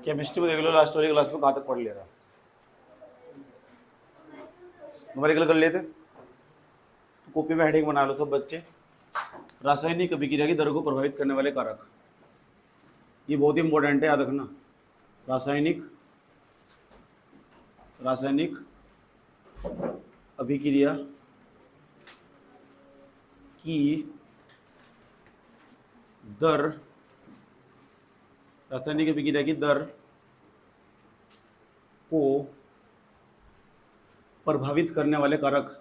Chemistry में देख लो last वाली क्लास में कहाँ तक पढ़ लिया था। न्यूमेरिकल कर लेते तो कॉपी में हेडिंग बना लो सब बच्चे। रासायनिक अभिक्रिया की दर को प्रभावित करने वाले कारक, ये बहुत ही इंपॉर्टेंट है, याद रखना। रासायनिक अभिक्रिया की दर, रासायनिक अभिक्रिया की दर को प्रभावित करने वाले कारक,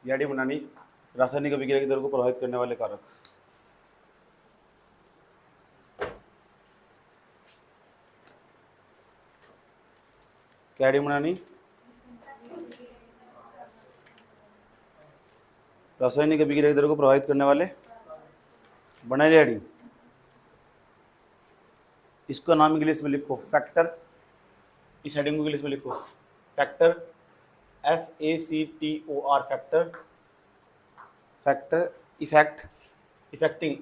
यानी बनानी रासायनिक अभिक्रिया की दर को प्रभावित करने वाले कारक। क्या डी बनानी? रासायनिक अभिक्रिया की दर को प्रभावित करने वाले बनाए हेडिंग। इसका नाम इंग्लिश में लिखो फैक्टर, इस हेडिंग को इंग्लिश में लिखो factor, FACTOR factor, effect, effecting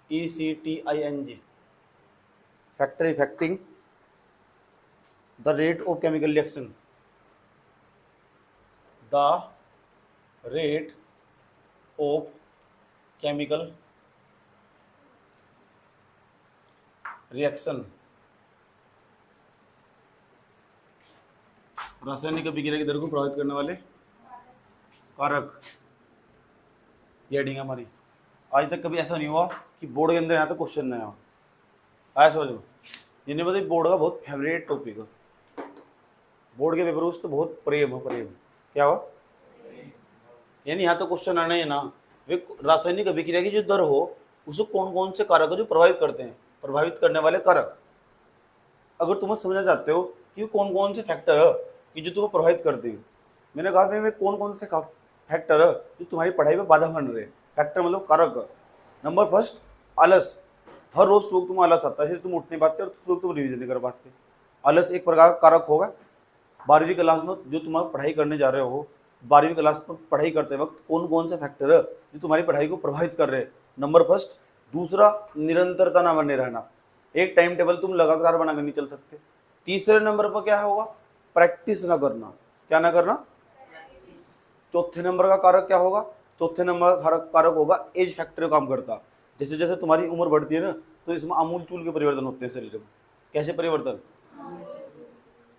EFFECTING, factor effecting the rate of chemical reaction, रासायनिक अभिक्रिया की दर को प्रभावित करने वाले कारक। ये हेडिंग हमारी। आज तक कभी ऐसा नहीं हुआ कि बोर्ड के अंदर यहाँ तक क्वेश्चन नहीं आया समझ लो। ये नहीं पता, बोर्ड का बहुत फेवरेट टॉपिक है, बोर्ड के पेपर उस तो बहुत प्रेम हो, प्रेम क्या हो, यानी यहाँ तो क्वेश्चन आना है ना। वे रासायनिक अभिक्रिया की जो दर हो उसे कौन कौन से कारक जो प्रभावित करते हैं, प्रभावित करने वाले कारक। अगर तुम समझना चाहते हो कि कौन कौन से फैक्टर है कि जो तुम्हें प्रभावित करते हैं, मैंने कहा मैं कौन कौन से फैक्टर है जो तुम्हारी पढ़ाई में बाधा बन रहे हैं। फैक्टर मतलब कारक। नंबर फर्स्ट, आलस। हर रोज सुबह तुम आलस आता है, तुम उठ नहीं पाते और सुबह तुम रिविजन नहीं कर पाते। आलस एक प्रकार का कारक होगा। 12वीं क्लास में जो तुम पढ़ाई करने जा रहे हो, 12वीं क्लास में पढ़ाई करते वक्त कौन कौन से फैक्टर है जो तुम्हारी पढ़ाई को प्रभावित कर रहे हैं। Number first. दूसरा, निरंतरता ना बने रहना, एक टाइम टेबल तुम लगातार बनाकर नहीं चल सकते। तीसरे नंबर पर क्या होगा, प्रैक्टिस ना करना। क्या ना करना? चौथे नंबर का कारक क्या होगा? चौथे नंबर का कारक होगा एज फैक्टर काम करता। जैसे जैसे तुम्हारी उम्र बढ़ती है ना, तो इसमें आमूल-चूल के परिवर्तन होते हैं शरीर में। कैसे परिवर्तन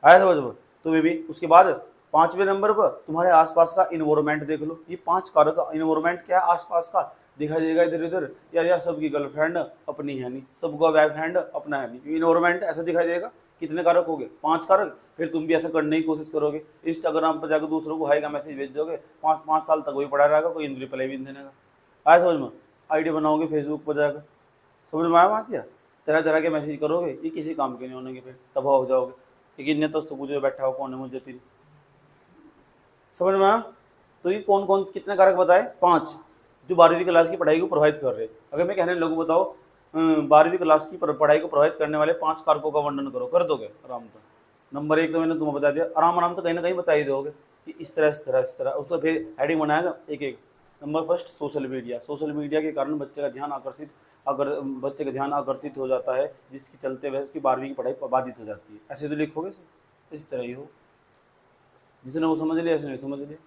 आया समझ में? तो वे भी उसके बाद 5वें नंबर पर तुम्हारे आसपास का इन्वायरमेंट देख लो। ये 5 कारक। इन्वायरमेंट क्या है? आसपास का दिखाई देगा इधर इधर, यार सबकी गर्लफ्रेंड अपनी है नहीं, सबका बॉयफ्रेंड अपना है नहीं। इन्वायरमेंट ऐसा दिखाई देगा। कितने कारक हो गए? 5 कारक। फिर तुम भी ऐसा करने की कोशिश करोगे, इंस्टाग्राम पर जाकर दूसरों को हाई का मैसेज भेज दोगे, 5 साल तक वही पड़ा रहेगा, कोई रिप्लाई भी नहीं देने का। आया समझ में? आईडी बनाओगे फेसबुक पर जाकर, समझ में आया बात? या तरह तरह के मैसेज करोगे, ये किसी काम के नहीं होने के, फिर तबाह हो जाओगे। लेकिन ने तो पूछो बैठा हो कौन है मुझे तेरी, समझ में आया? तो ये कौन कौन कितने कारक बताए? 5 जो 12वीं क्लास की पढ़ाई को प्रभावित कर रहे हैं। अगर मैं कहने लोगों बताओ 12वीं क्लास की पढ़ाई को प्रभावित करने वाले 5 कारकों का वर्णन करो, कर दोगे आराम से? नंबर 1 तो मैंने तुम्हें बता दिया, आराम तो कहीं ना कहीं बता ही दोगे कि इस तरह उसका फिर हेडिंग बनाएगा एक एक। Number first, social media. Social media के कारण बच्चे का ध्यान आकर्षित हो जाता है, जिसके चलते वह उसकी 12वीं की पढ़ाई बाधित हो जाती है। ऐसे तो लिखोगे इस तरह ही हो, जिसने वो समझ लिया, ऐसे नहीं समझ लिया।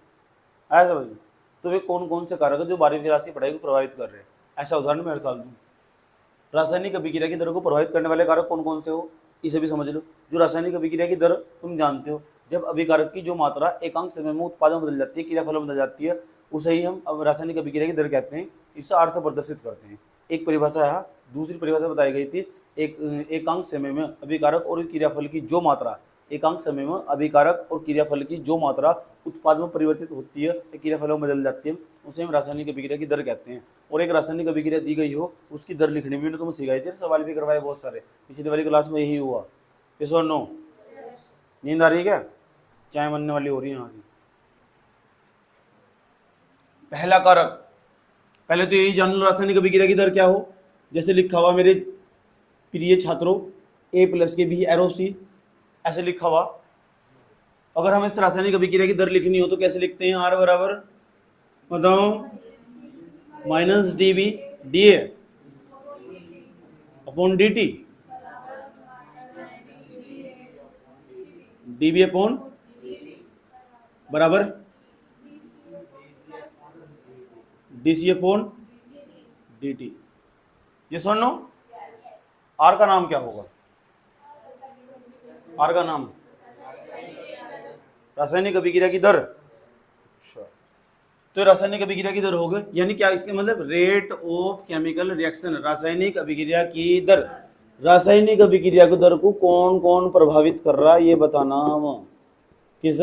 आया समझ में? तो वे कौन कौन से कारक है जो 12वीं क्लास की पढ़ाई को प्रभावित कर रहे हैं। ऐसा उदाहरण मैं हर साल दूँ। रासायनिक अभिक्रिया की दर को प्रभावित करने वाले कारक कौन कौन से हो, इसे भी समझ लो। जो रासायनिक अभिक्रिया की दर तुम जानते हो, जब अभिकारक की जो मात्रा एकांक समय में उत्पादन बदल जाती है, क्रियाफल बदल जाती है, उसे ही हम अब रासायनिक अभिक्रिया की दर कहते हैं। इससे अर्थ प्रदर्शित करते हैं। एक परिभाषा है, दूसरी परिभाषा बताई गई थी, एकांक समय में अभिकारक और क्रियाफल की जो मात्रा, एकांक समय में अभिकारक और क्रियाफल की जो मात्रा उत्पाद में परिवर्तित होती है, क्रियाफलों में बदल जाती है, उसे हम रासायनिक अभिक्रिया की दर कहते हैं। और एक रासायनिक अभिक्रिया दी गई हो, उसकी दर लिखनी भी तुम सिखाई थी, सवाल भी करवाए बहुत सारे, पिछली वाली क्लास में यही हुआ। यस और नो? नींद आ रही है क्या? चाय बनने वाली हो रही है यहाँ से। पहला कारक, पहले तो यही जान लो रासायनिक अभिक्रिया की दर क्या हो। जैसे लिखा हुआ मेरे प्रिय छात्रों, A+ के B एरो C, ऐसे लिखा हुआ। अगर हमें इस रासायनिक अभिक्रिया की दर लिखनी हो तो कैसे लिखते हैं? आर बराबर बताओ minus D B D A upon D T, D B upon बराबर D C upon D T. ये सुन लो, आर का नाम क्या होगा? आर का नाम रासायनिक अभिक्रिया की दर। अच्छा, तो रासायनिक अभिक्रिया की दर हो गई, यानी क्या इसके मतलब रेट ऑफ केमिकल रिएक्शन, रासायनिक अभिक्रिया की दर। रासायनिक अभिक्रिया की दर को कौन कौन प्रभावित कर रहा है ये बताना। हम किस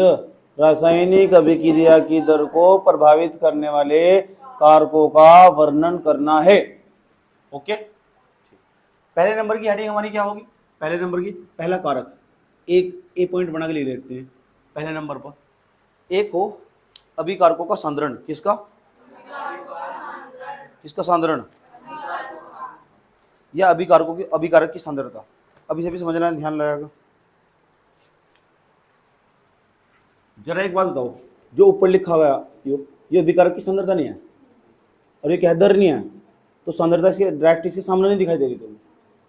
रासायनिक अभिक्रिया की दर को प्रभावित करने वाले कारकों का वर्णन करना है। ओके, पहले नंबर की हेडिंग हमारी क्या होगी? पहले नंबर की पहला कारक, एक ए पॉइंट बना के लिख लेते हैं। पहले नंबर पर एक हो अभिकारकों का सांद्रण। किसका? किसका सांद्रण? या अभिकारकों की, अभिकारक की सांद्रता। अभी से भी समझना है, ध्यान लगाएगा। जरा एक बात बताओ, जो ऊपर लिखा गया ये अभिकारक की सांद्रता नहीं है और ये क्या दर नहीं है, तो सांद्रता इसके डायरेक्ट इसके सामने नहीं दिखाई दे रही तुम्हें,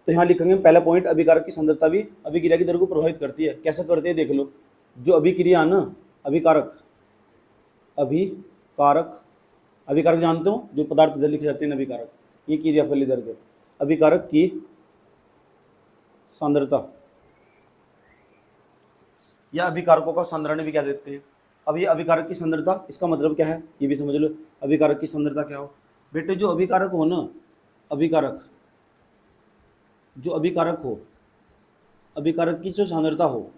तो यहाँ लिखेंगे पहला पॉइंट, अभिकारक की सांद्रता भी अभिक्रिया की दर को प्रभावित करती है। कैसे करती है देख लो। जो अभिक्रिया ना, अभिकारक, अभिकारक, अभिकारक जानते हो जो पदार्थ इधर लिखे जाते हैं अभिकारक, ये क्रियाफल इधर के, अभिकारक की सांद्रता या अभिकारकों का सांद्रण भी क्या देते हैं। अब ये अभिकारक की सांद्रता, इसका मतलब क्या है ये भी समझ लो। अभिकारक की सांद्रता क्या हो बेटे? जो अभिकारक हो ना, अभिकारक, जो अभिकारक हो, अभिकारक की जो सांद्रता हो,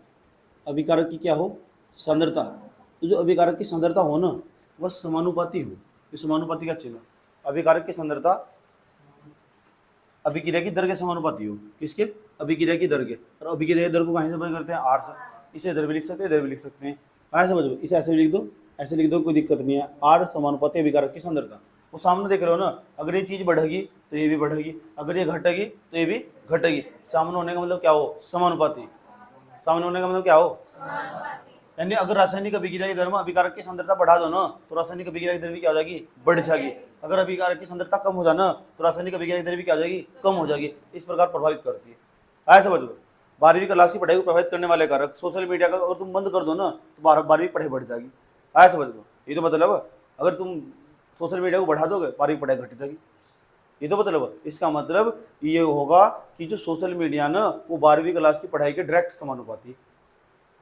अभिकारक की क्या हो? सांद्रता। तो जो अभिकारक की सांद्रता हो ना वह समानुपाती हो। ये समानुपाती का चिन्ह, अभिकारक की सांद्रता अभिक्रिया की दर के समानुपाती हो। किसके? अभिक्रिया की दर के। और अभिक्रिया की दर को कहाँ से बंद करते हैं? आर से। इसे इधर भी लिख सकते हैं, इधर भी लिख सकते हैं। ऐसे समझो, इसे ऐसे लिख दो, ऐसे लिख दो, कोई दिक्कत नहीं है। आर समानुपाती अभिकारक की सांद्रता। वो सामने देख रहे हो ना, अगर ये चीज बढ़ेगी तो ये भी बढ़ेगी, अगर ये घटेगी तो ये भी घटेगी। सामने होने का मतलब क्या हो? समानुपाती। सामने होने का मतलब क्या हो? यानी अगर रासायनिक अभिक्रिया की दर में अभिकारक की सांद्रता बढ़ा दो ना तो रासायनिक अभिक्रिया की दर भी क्या हो जाएगी? बढ़ जाएगी। अगर अभिकारक की सांद्रता कम हो जाए ना तो रासायनिक अभिक्रिया की दर भी क्या हो जाएगी? कम हो जाएगी। इस प्रकार प्रभावित करती है। ऐसे समझ लो, 12वीं क्लास की पढ़ाई को प्रभावित करने वाले कारक सोशल मीडिया का अगर तुम बंद कर दो ना तो 12वीं पढ़ाई बढ़ जाएगी। ऐसे समझ लो, ये तो मतलब अगर तुम सोशल मीडिया को बढ़ा दोगे 12वीं पढ़ाई घट जाएगी। ये तो मतलब इसका मतलब ये होगा कि जो सोशल मीडिया ना वो 12वीं क्लास की पढ़ाई के डायरेक्ट समानुपाती।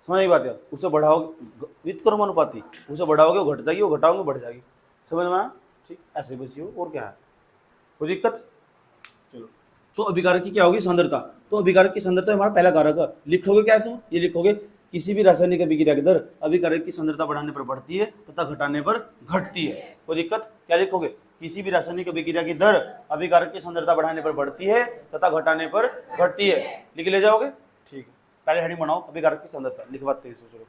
समझ नहीं बात है? उसे बढ़ाओगे वित्त कर्मानुपाती, उसे बढ़ाओगे वो घट जाएगी, वो घटाओगे बढ़ जाएगी। समझ में आया? ठीक, ऐसे बस ये और क्या है, कोई दिक्कत? चलो, तो अभिकारक की क्या होगी? सांद्रता। तो अभिकारक की सांद्रता हमारा पहला कारक है। लिखोगे क्या ऐसे? ये लिखोगे किसी भी रासायनिक अभिक्रिया की दर अभिकारक की सांद्रता बढ़ाने पर बढ़ती है तथा घटाने पर घटती है। कोई दिक्कत? क्या लिखोगे? किसी भी रासायनिक अभिक्रिया की दर अभिकारक की सांद्रता बढ़ाने पर बढ़ती है तथा घटाने पर घटती है। लिख ले जाओगे? ठीक है, पहले हेडिंग बनाओ, अभिकारक की सांद्रता लिखवाते हैं। सोचो,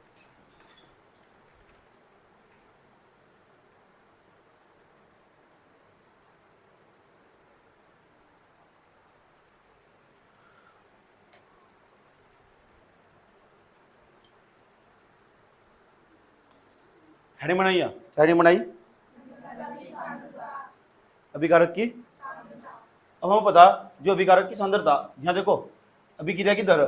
हेडिंग बनाई, हेडिंग बनाई अभिकारक की। अब हमें पता जो अभिकारक की सांद्रता, यहाँ देखो अभिक्रिया की दर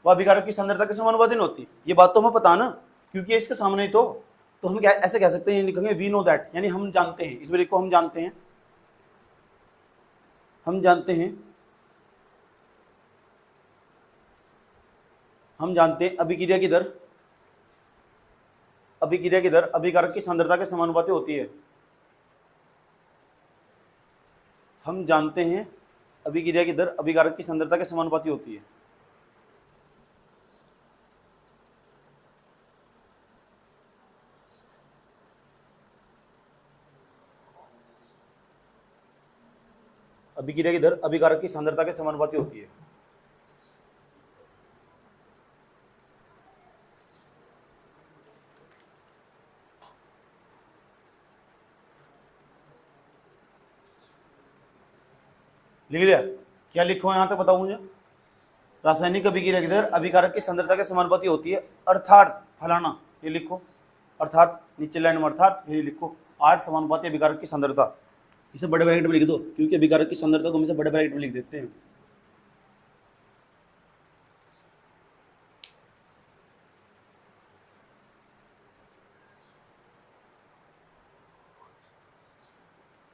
वह अभिकारक की सांद्रता के समानुपाती होती। ये बात तो हमें पता ना, क्योंकि इसके सामने ही तो हम क्या ऐसे कह सकते हैं, ये लिखेंगे वी नो दैट, यानी हम जानते हैं। इसमें लिखो हम जानते हैं, हम जानते हैं, हम जानते हैं अभिक्रिया की दर, अभिक्रिया की दर अभिकारक की सांद्रता के समानुपाती होती है। हम जानते हैं अभिक्रिया की दर अभिकारक की सांद्रता के समानुपाती होती है। अभिक्रिया की दर अभिकारक की सांद्रता के समानुपाती होती है। लिख लिया? क्या लिखो यहां तक बताओ मुझे? रासायनिक अभिक्रिया की दर अभिकारक की सांद्रता के समानुपाती होती है, अर्थात फलाना, ये लिखो, अर्थात नीचे लाइन में अर्थात, ये लिखो 8 समानुपाती अभिकारक की सांद्रता, इसे बड़े ब्रैकेट में लिख दो क्योंकि अभिकारक की सांद्रता को हमेशा बड़े ब्रैकेट में लिख देते हैं।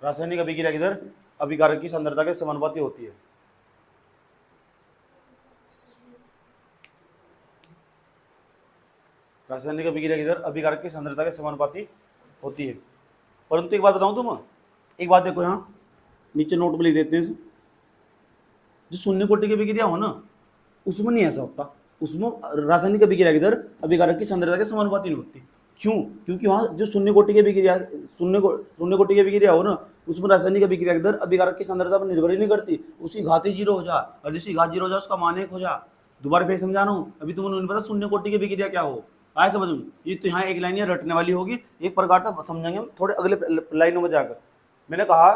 रासायनिक अभिक्रिया की दर अभिकारक की सांद्रता के समानुपाती होती है। रासायनिक अभिक्रिया की दर अभिकारक की सांद्रता के समानुपाती होती है। परंतु एक बात बताऊं तुम, एक बात देखो, यहाँ नीचे नोट में लिख देते हैं, जो शून्य कोटि की अभिक्रिया हो ना उसमें नहीं ऐसा होता, उसमें रासायनिक अभिक्रिया की दर अभिकारक की सांद्रता के समानुपाती नहीं होती। क्यों? क्योंकि वहाँ जो शून्य कोटि की अभिक्रिया, शून्य कोटि की अभिक्रिया हो ना उसमें रासायनिक अभिक्रिया की दर अभिकारक की सांद्रता पर निर्भर ही नहीं करती, उसकी घात ही 0 हो जा, और जिसकी घात 0 हो जा उसका मान 1 हो जा। दोबारा फिर समझा रहा हूँ, अभी तुमने नहीं पता शून्य कोटि की अभिक्रिया क्या हो, आए समझ में? ये तो यहाँ एक लाइन ये रटने वाली होगी, एक प्रकार का समझेंगे हम थोड़े अगले लाइनों में जाकर। मैंने कहा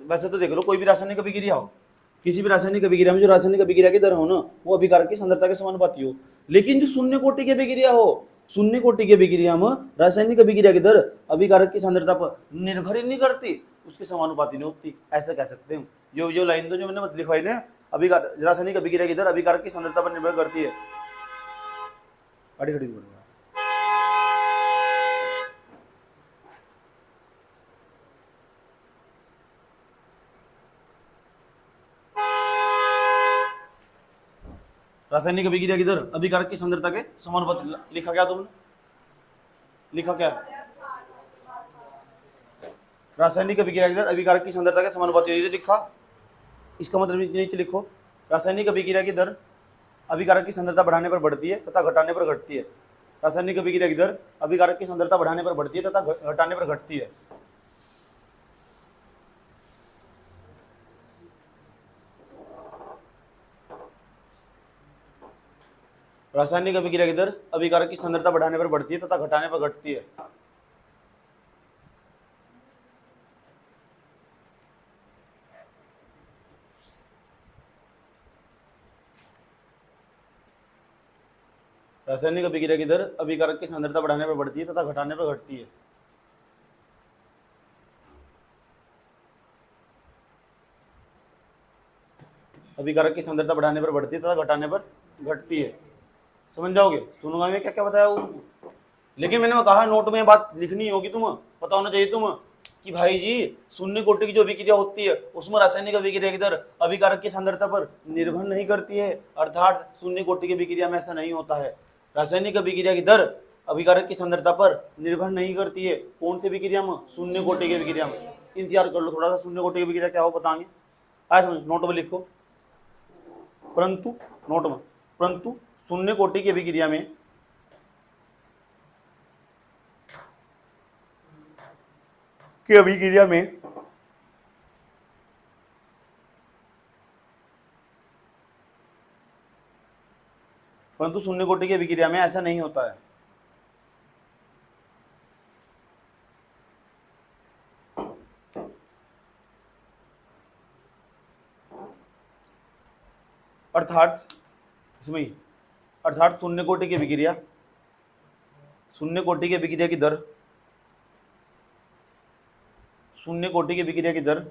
वैसे तो देख लो, कोई भी रासायनिक अभिक्रिया हो, किसी भी रासायनिक अभिक्रिया में जो रासायनिक अभिक्रिया की दर हो ना वो अभिकारक की सांद्रता के समानुपाती हो, लेकिन जो शून्य कोटि की अभिक्रिया हो, शून्य कोटि की अभिक्रिया में रासायनिक अभिक्रिया की दर अभिकारक की सांद्रता पर निर्भर ही नहीं करती, उसके समानुपाती नहीं होती, ऐसा कह सकते हैं। जो लाइन तो जो मैंने लिखवाई ना, रासायनिक अभिक्रिया की दर अभिकारक की सांद्रता पर निर्भर करती है। खड़ी खड़ी रासायनिक अभिक्रिया की दर अभिकारक की सांद्रता के समानुपाती। लिखा क्या तुमने? लिखा क्या? रासायनिक अभिक्रिया की दर अभिकारक की सांद्रता के समानुपाती होती है, लिखा। इसका मतलब नीचे लिखो, रासायनिक अभिक्रिया की दर अभिकारक की सांद्रता बढ़ाने पर बढ़ती है तथा घटाने पर घटती है। रासायनिक अभिक्रिया की दर अभिकारक की सांद्रता बढ़ाने पर बढ़ती है तथा घटाने पर घटती है। रासायनिक अभिक्रिया की दर अभिकारक की सांद्रता बढ़ाने पर बढ़ती है तथा घटाने पर घटती है। रासायनिक अभिक्रिया की दर अभिकारक की सांद्रता बढ़ाने पर बढ़ती है तथा घटाने पर घटती है। अभिकारक की सांद्रता बढ़ाने पर बढ़ती है तथा घटाने पर घटती है। समझ जाओगे? सुनूंगा मैं क्या क्या बताया वो, लेकिन मैंने कहा नोट में बात लिखनी होगी, तुम पता होना चाहिए तुम कि भाई जी शून्य कोटि की जो अभिक्रिया होती है उसमें रासायनिक अभिक्रिया की दर अभिकारक की सांद्रता पर निर्भर नहीं करती है, अर्थात शून्य कोटि की अभिक्रिया में ऐसा नहीं होता है। रासायनिक अभिक्रिया की दर अभिकारक की सांद्रता पर निर्भर नहीं करती है। कौन सी अभिक्रिया में? शून्य कोटि की अभिक्रिया में। इंतजार कर लो थोड़ा सा, शून्य कोटि की अभिक्रिया क्या हो बताएंगे, आए समझ, नोट में लिखो। परंतु नोट में, परंतु शून्य कोटि की अभिक्रिया में परंतु शून्य कोटि की अभिक्रिया में ऐसा नहीं होता है। अर्थात इसमें, अर्थात शून्य कोटि की अभिक्रिया, शून्य कोटि की अभिक्रिया की दर, शून्य कोटि की अभिक्रिया की दर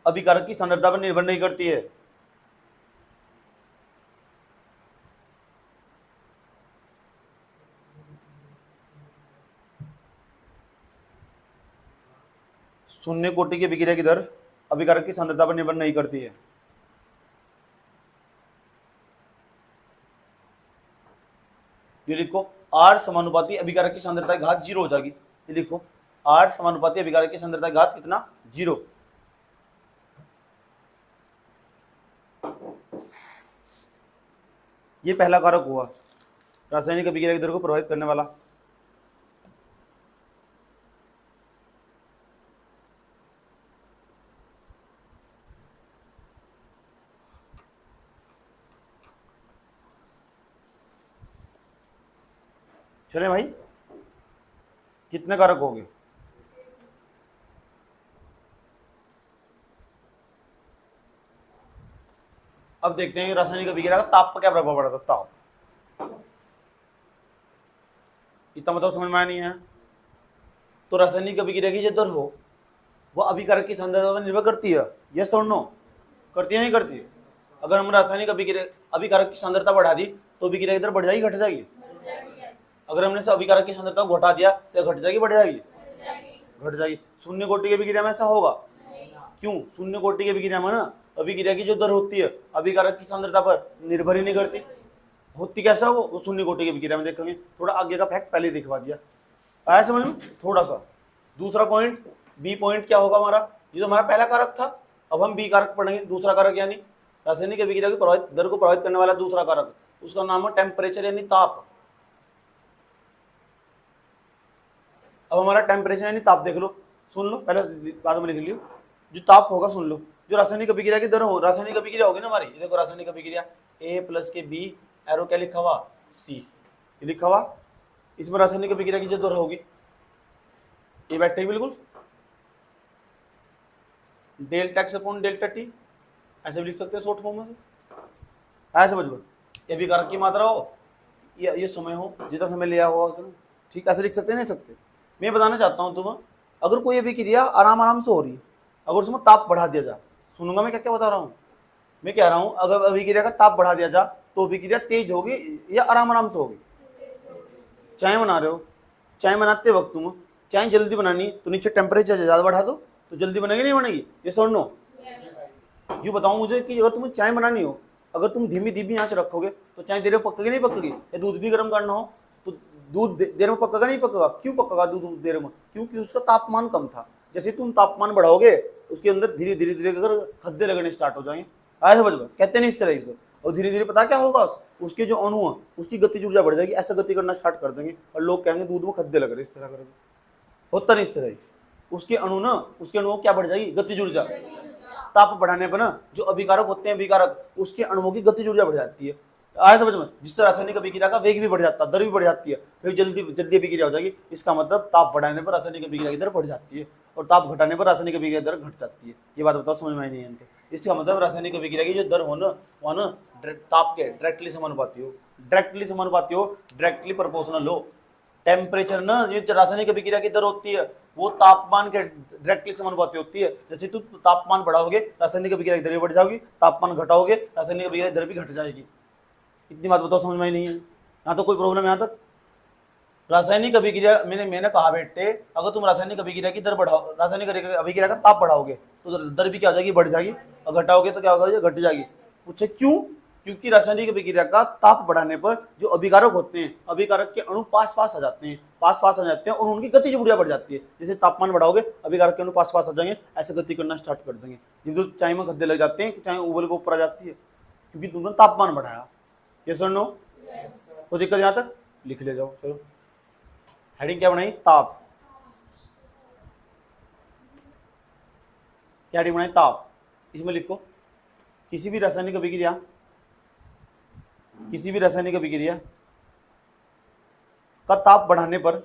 अभिकारक की सांद्रता पर निर्भर नहीं करती है। शून्य कोटि की अभिक्रिया की दर अभिकारक की सांद्रता पर निर्भर नहीं करती है। ये लिखो, 8 समानुपाती अभिकारक की सांद्रता की घात 0 हो जाएगी। ये लिखो, 8 समानुपाती अभिकारक की सांद्रता की घात कितना? 0। ये पहला कारक हुआ रासायनिक अभिक्रिया की दर को प्रभावित करने वाला। चले भाई, कितने कारक हो गए? अब देखते हैं रासायनिक अभिक्रिया का ताप पर क्या प्रभाव पड़ा था। ताप, इतना मतलब समझ में आया नहीं है। तो रासायनिक अभिक्रिया की जो दर हो वो अभिकारक की सांद्रता पर निर्भर करती है। यस और नो? करती है नहीं करती है? अगर हम रासायनिक अभिकारक की सांद्रता बढ़ा दी तो अभिक्रिया की दर बढ़ जाएगी घट जाएगी? अगर हमने से अभिकारक की सांद्रता को घटा दिया तो घट जाएगी बढ़ जाएगी? घट जाएगी। शून्य कोटि की अभिक्रिया में ऐसा होगा? क्यों? शून्य कोटि की अभिक्रिया में ना अभिक्रिया की जो दर होती है अभिकारक की सांद्रता पर निर्भर ही नहीं करती। होती कैसा वो शून्य कोटि की अभिक्रिया में देखेंगे। थोड़ा आगे का फैक्ट पहले दिखवा दिया, आया समझ में? थोड़ा सा दूसरा पॉइंट, बी पॉइंट क्या होगा हमारा? ये तो हमारा पहला कारक था, अब हम बी कारक पढ़ेंगे। दूसरा कारक यानी रासायनिक अभिक्रिया की दर को प्रभावित करने वाला दूसरा कारक, उसका नाम है टेम्परेचर यानी ताप। अब हमारा टेम्परेचर यानी ताप देख लो, सुन लो, पहले बाद में लिख लियो। जो ताप होगा सुन लो, जो रासायनिक अभिक्रिया की दर हो, रासायनिक अभिक्रिया होगी ना हमारी, ये देखो रासायनिक अभिक्रिया A प्लस के B, एरो क्या लिखा हुआ? C, ये लिखा हुआ। इसमें रासायनिक अभिक्रिया की जो दर होगी ये बैठे बिल्कुल delta x upon delta T, ऐसे भी लिख सकते हैं शॉर्ट फॉर्म में से। ऐसे समझ, ये अभिकारक की मात्रा हो या ये समय हो, जितना समय लिया हुआ, ठीक, ऐसे लिख सकते नहीं सकते? मैं बताना चाहता हूँ तुम्हें, अगर कोई अभिक्रिया आराम आराम से हो रही, अगर उसमें ताप बढ़ा दिया जा, सुनूंगा मैं क्या क्या बता रहा हूँ? मैं कह रहा हूँ अगर अभिक्रिया का ताप बढ़ा दिया जा तो अभिक्रिया तेज होगी या आराम आराम से होगी? चाय बना रहे हो, चाय बनाते वक्त तुम चाय जल्दी बनानी तो नीचे टेम्परेचर ज़्यादा बढ़ा दो तो जल्दी बनेगी नहीं बनेगी? ये सुन लो, ये बताओ मुझे कि अगर तुम्हें चाय बनानी हो, अगर तुम धीमी धीमी आंच रखोगे तो चाय देर में पकेगी नहीं पकेगी? या दूध भी गर्म करना हो तो दूध देर में पकेगा नहीं पकेगा? क्यों पकेगा दूध देर में? क्योंकि उसका तापमान कम था। जैसे तुम तापमान बढ़ाओगे उसके अंदर धीरे धीरे धीरे अगर खद्दे लगने स्टार्ट हो जाएंगे, आए समझ में? कहते नहीं इस तरह से, और धीरे धीरे पता क्या होगा, उसके जो अणु है उसकी गति ऊर्जा बढ़ जाएगी, ऐसा गति करना स्टार्ट कर देंगे और लोग कहेंगे दूध में खद्दे लग रहे, इस तरह करेंगे। होता नहीं इस तरह ही, उसके अणु ना, उसके अणुओं क्या बढ़ जाएगी? गति ऊर्जा। ताप बढ़ाने पर ना जो अभिकारक होते हैं अभिकारक, उसके अणुओं की गति ऊर्जा बढ़ जाती है, आया समझ में? जिससे रासायनिक अभिक्रिया का वेग भी बढ़ जाता है, दर भी बढ़ जाती है, फिर जल्दी जल्दी अभिक्रिया हो जाएगी। इसका मतलब ताप बढ़ाने पर रासायनिक अभिक्रिया की दर बढ़ जाती है और ताप घटाने पर रासायनिक अभिक्रिया दर घट जाती है। ये बात बताओ, समझ में आई नहीं है? इसका मतलब रासायनिक अभिक्रिया की जो दर हो ना वह ना ताप के डायरेक्टली समानुपाती हो, डायरेक्टली समानुपाती हो, डायरेक्टली प्रोपोर्शनल हो। टेम्परेचर ना ये रासायनिक अभिक्रिया की दर होती है वो तापमान के डायरेक्टली समानुपाती होती है। जैसे तुम तापमान बढ़ाओगे रासायनिक अभिक्रिया की दर भी बढ़ जाएगी, तापमान घटाओगे रासायनिक अभिक्रिया की दर भी घट जाएगी। इतनी बात बताओ, समझ में नहीं है? यहाँ तो कोई प्रॉब्लम है यहाँ तक? रासायनिक अभिक्रिया मैंने कहा बेटे, अगर तुम रासायनिक अभिक्रिया की दर बढ़ाओ, रासायनिक अभिक्रिया का ताप बढ़ाओगे तो दर भी क्या हो जाएगी? बढ़ जाएगी, और घटाओगे तो क्या होगा? घट जाएगी। पूछे क्यों? क्योंकि रासायनिक अभिक्रिया का ताप बढ़ाने पर जो अभिकारक होते हैं, अभिकारक के अणु पास पास आ जाते हैं, पास पास आ जाते हैं और उनकी गति ऊर्जा बढ़ जाती है। जैसे तापमान बढ़ाओगे अभिकारक के अणु पास पास आ जाएंगे, ऐसे गति करना स्टार्ट कर देंगे। जिन चाय में खद्दे लग जाते हैं, चाय उबल के ऊपर आ जाती है क्योंकि तुमने तापमान बढ़ाया। यस और नो? तो दिक्कत यहाँ तक लिख ले जाओ। चलो हेडिंग क्या बनाई? ताप। क्या हेडिंग बनाई? ताप। इसमें लिखो किसी भी रासायनिक अभिक्रिया का ताप बढ़ाने पर,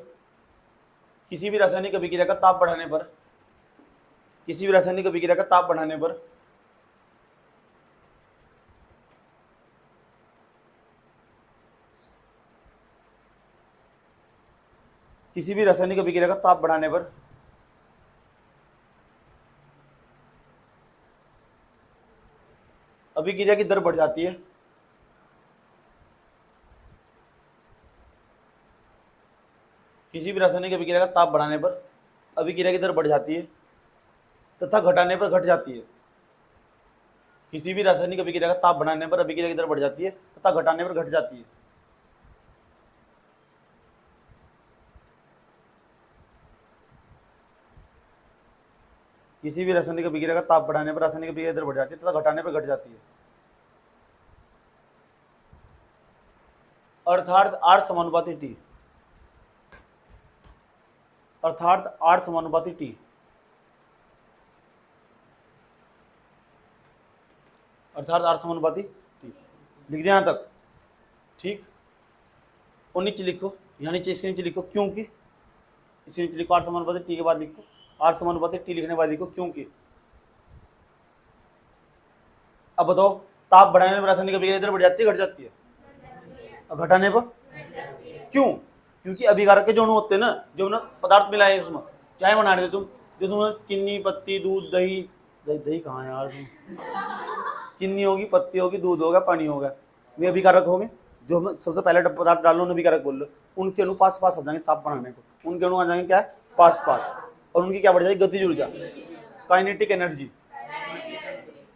किसी भी रासायनिक अभिक्रिया का ताप बढ़ाने पर, किसी भी रासायनिक अभिक्रिया का ताप बढ़ाने पर किसी भी रासायनिक अभिक्रिया का ताप बढ़ाने पर अभिक्रिया की दर बढ़ जाती है। किसी भी रासायनिक अभिक्रिया का ताप बढ़ाने पर अभिक्रिया की दर बढ़ जाती है तथा घटाने पर घट जाती है। किसी भी रासायनिक अभिक्रिया का ताप बढ़ाने पर अभिक्रिया की दर बढ़ जाती है तथा घटाने पर घट जाती है। किसी भी रासायनिक अभिक्रिया का ताप बढ़ाने पर रासायनिक अभिक्रिया की दर बढ़ जाती है तथा घटाने पर घट जाती है। अर्थात R समानुपाती T, अर्थात R समानुपाती T, अर्थात R समानुपाती T। लिख दिया यहाँ तक? ठीक। और नीचे लिखो, यहाँ नीचे इसके नीचे लिखो क्योंकि, इसके नीचे लिखो R समानुपाती T के बाद लिखो R समानुपाती T, लिखने के बाद लिखो क्योंकि। अब बताओ ताप बढ़ाने पर रासायनिक अभिक्रिया इधर बढ़ जाती है घट जाती है? और घटाने पर क्यों? क्योंकि अभिकारक के जो अणु होते हैं ना, जो ना पदार्थ मिलाए उसमें, चाय बना रहे थे तुम, जिसमें चीनी, पत्ती, दूध, दही, दही कहाँ है यार तुम, चीनी होगी, पत्ती होगी, दूध होगा, पानी होगा, वे अभिकारक होंगे। जो हम सबसे पहले पदार्थ डाल लो उन्हें अभिकारक बोल लो। उनके अणु पास पास आ जाएंगे ताप बढ़ाने को, उनके अणु आ जाएंगे क्या है, पास पास, और उनकी क्या बढ़ जाएगी, गतिज ऊर्जा, काइनेटिक एनर्जी,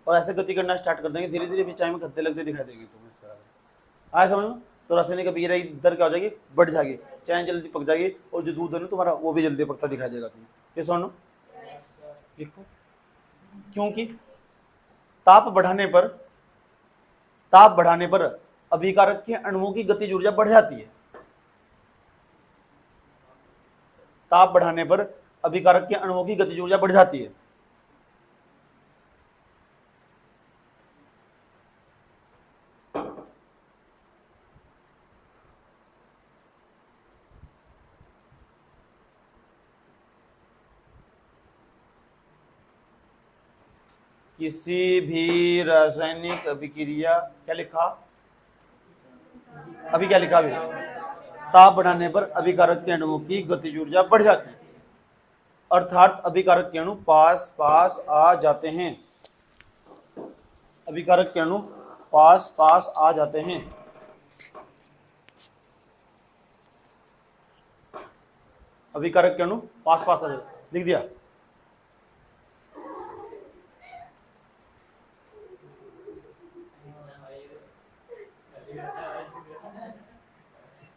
और ऐसे गति करना स्टार्ट कर देंगे धीरे धीरे, भी चाय में खत्ते लगते दिखाई देंगे तुम इस तरह से। आया समझ में? तो रासायनिक अभिक्रिया इधर क्या हो जाएगी, बढ़ जाएगी, चाय जल्दी पक जाएगी, और जो दूध है ना तुम्हारा वो भी जल्दी पकता दिखाई देगा तुम्हें। ये सुनो लिखो, क्योंकि ताप बढ़ाने पर अभिकारक के अणुओं की गतिज ऊर्जा बढ़ जाती है। ताप बढ़ाने पर अभिकारक के अणुओं की गतिज ऊर्जा बढ़ जाती है। किसी भी रासायनिक अभिक्रिया, क्या लिखा अभी, क्या लिखा अभी, ताप बढ़ाने पर अभिकारक के अणुओं की गतिज ऊर्जा बढ़ जाती है, अर्थात अभिकारक के अणु पास पास आ जाते हैं। अभिकारक के अणु पास पास आ जाते हैं। अभिकारक के अणु पास पास आ जाते, लिख दिया।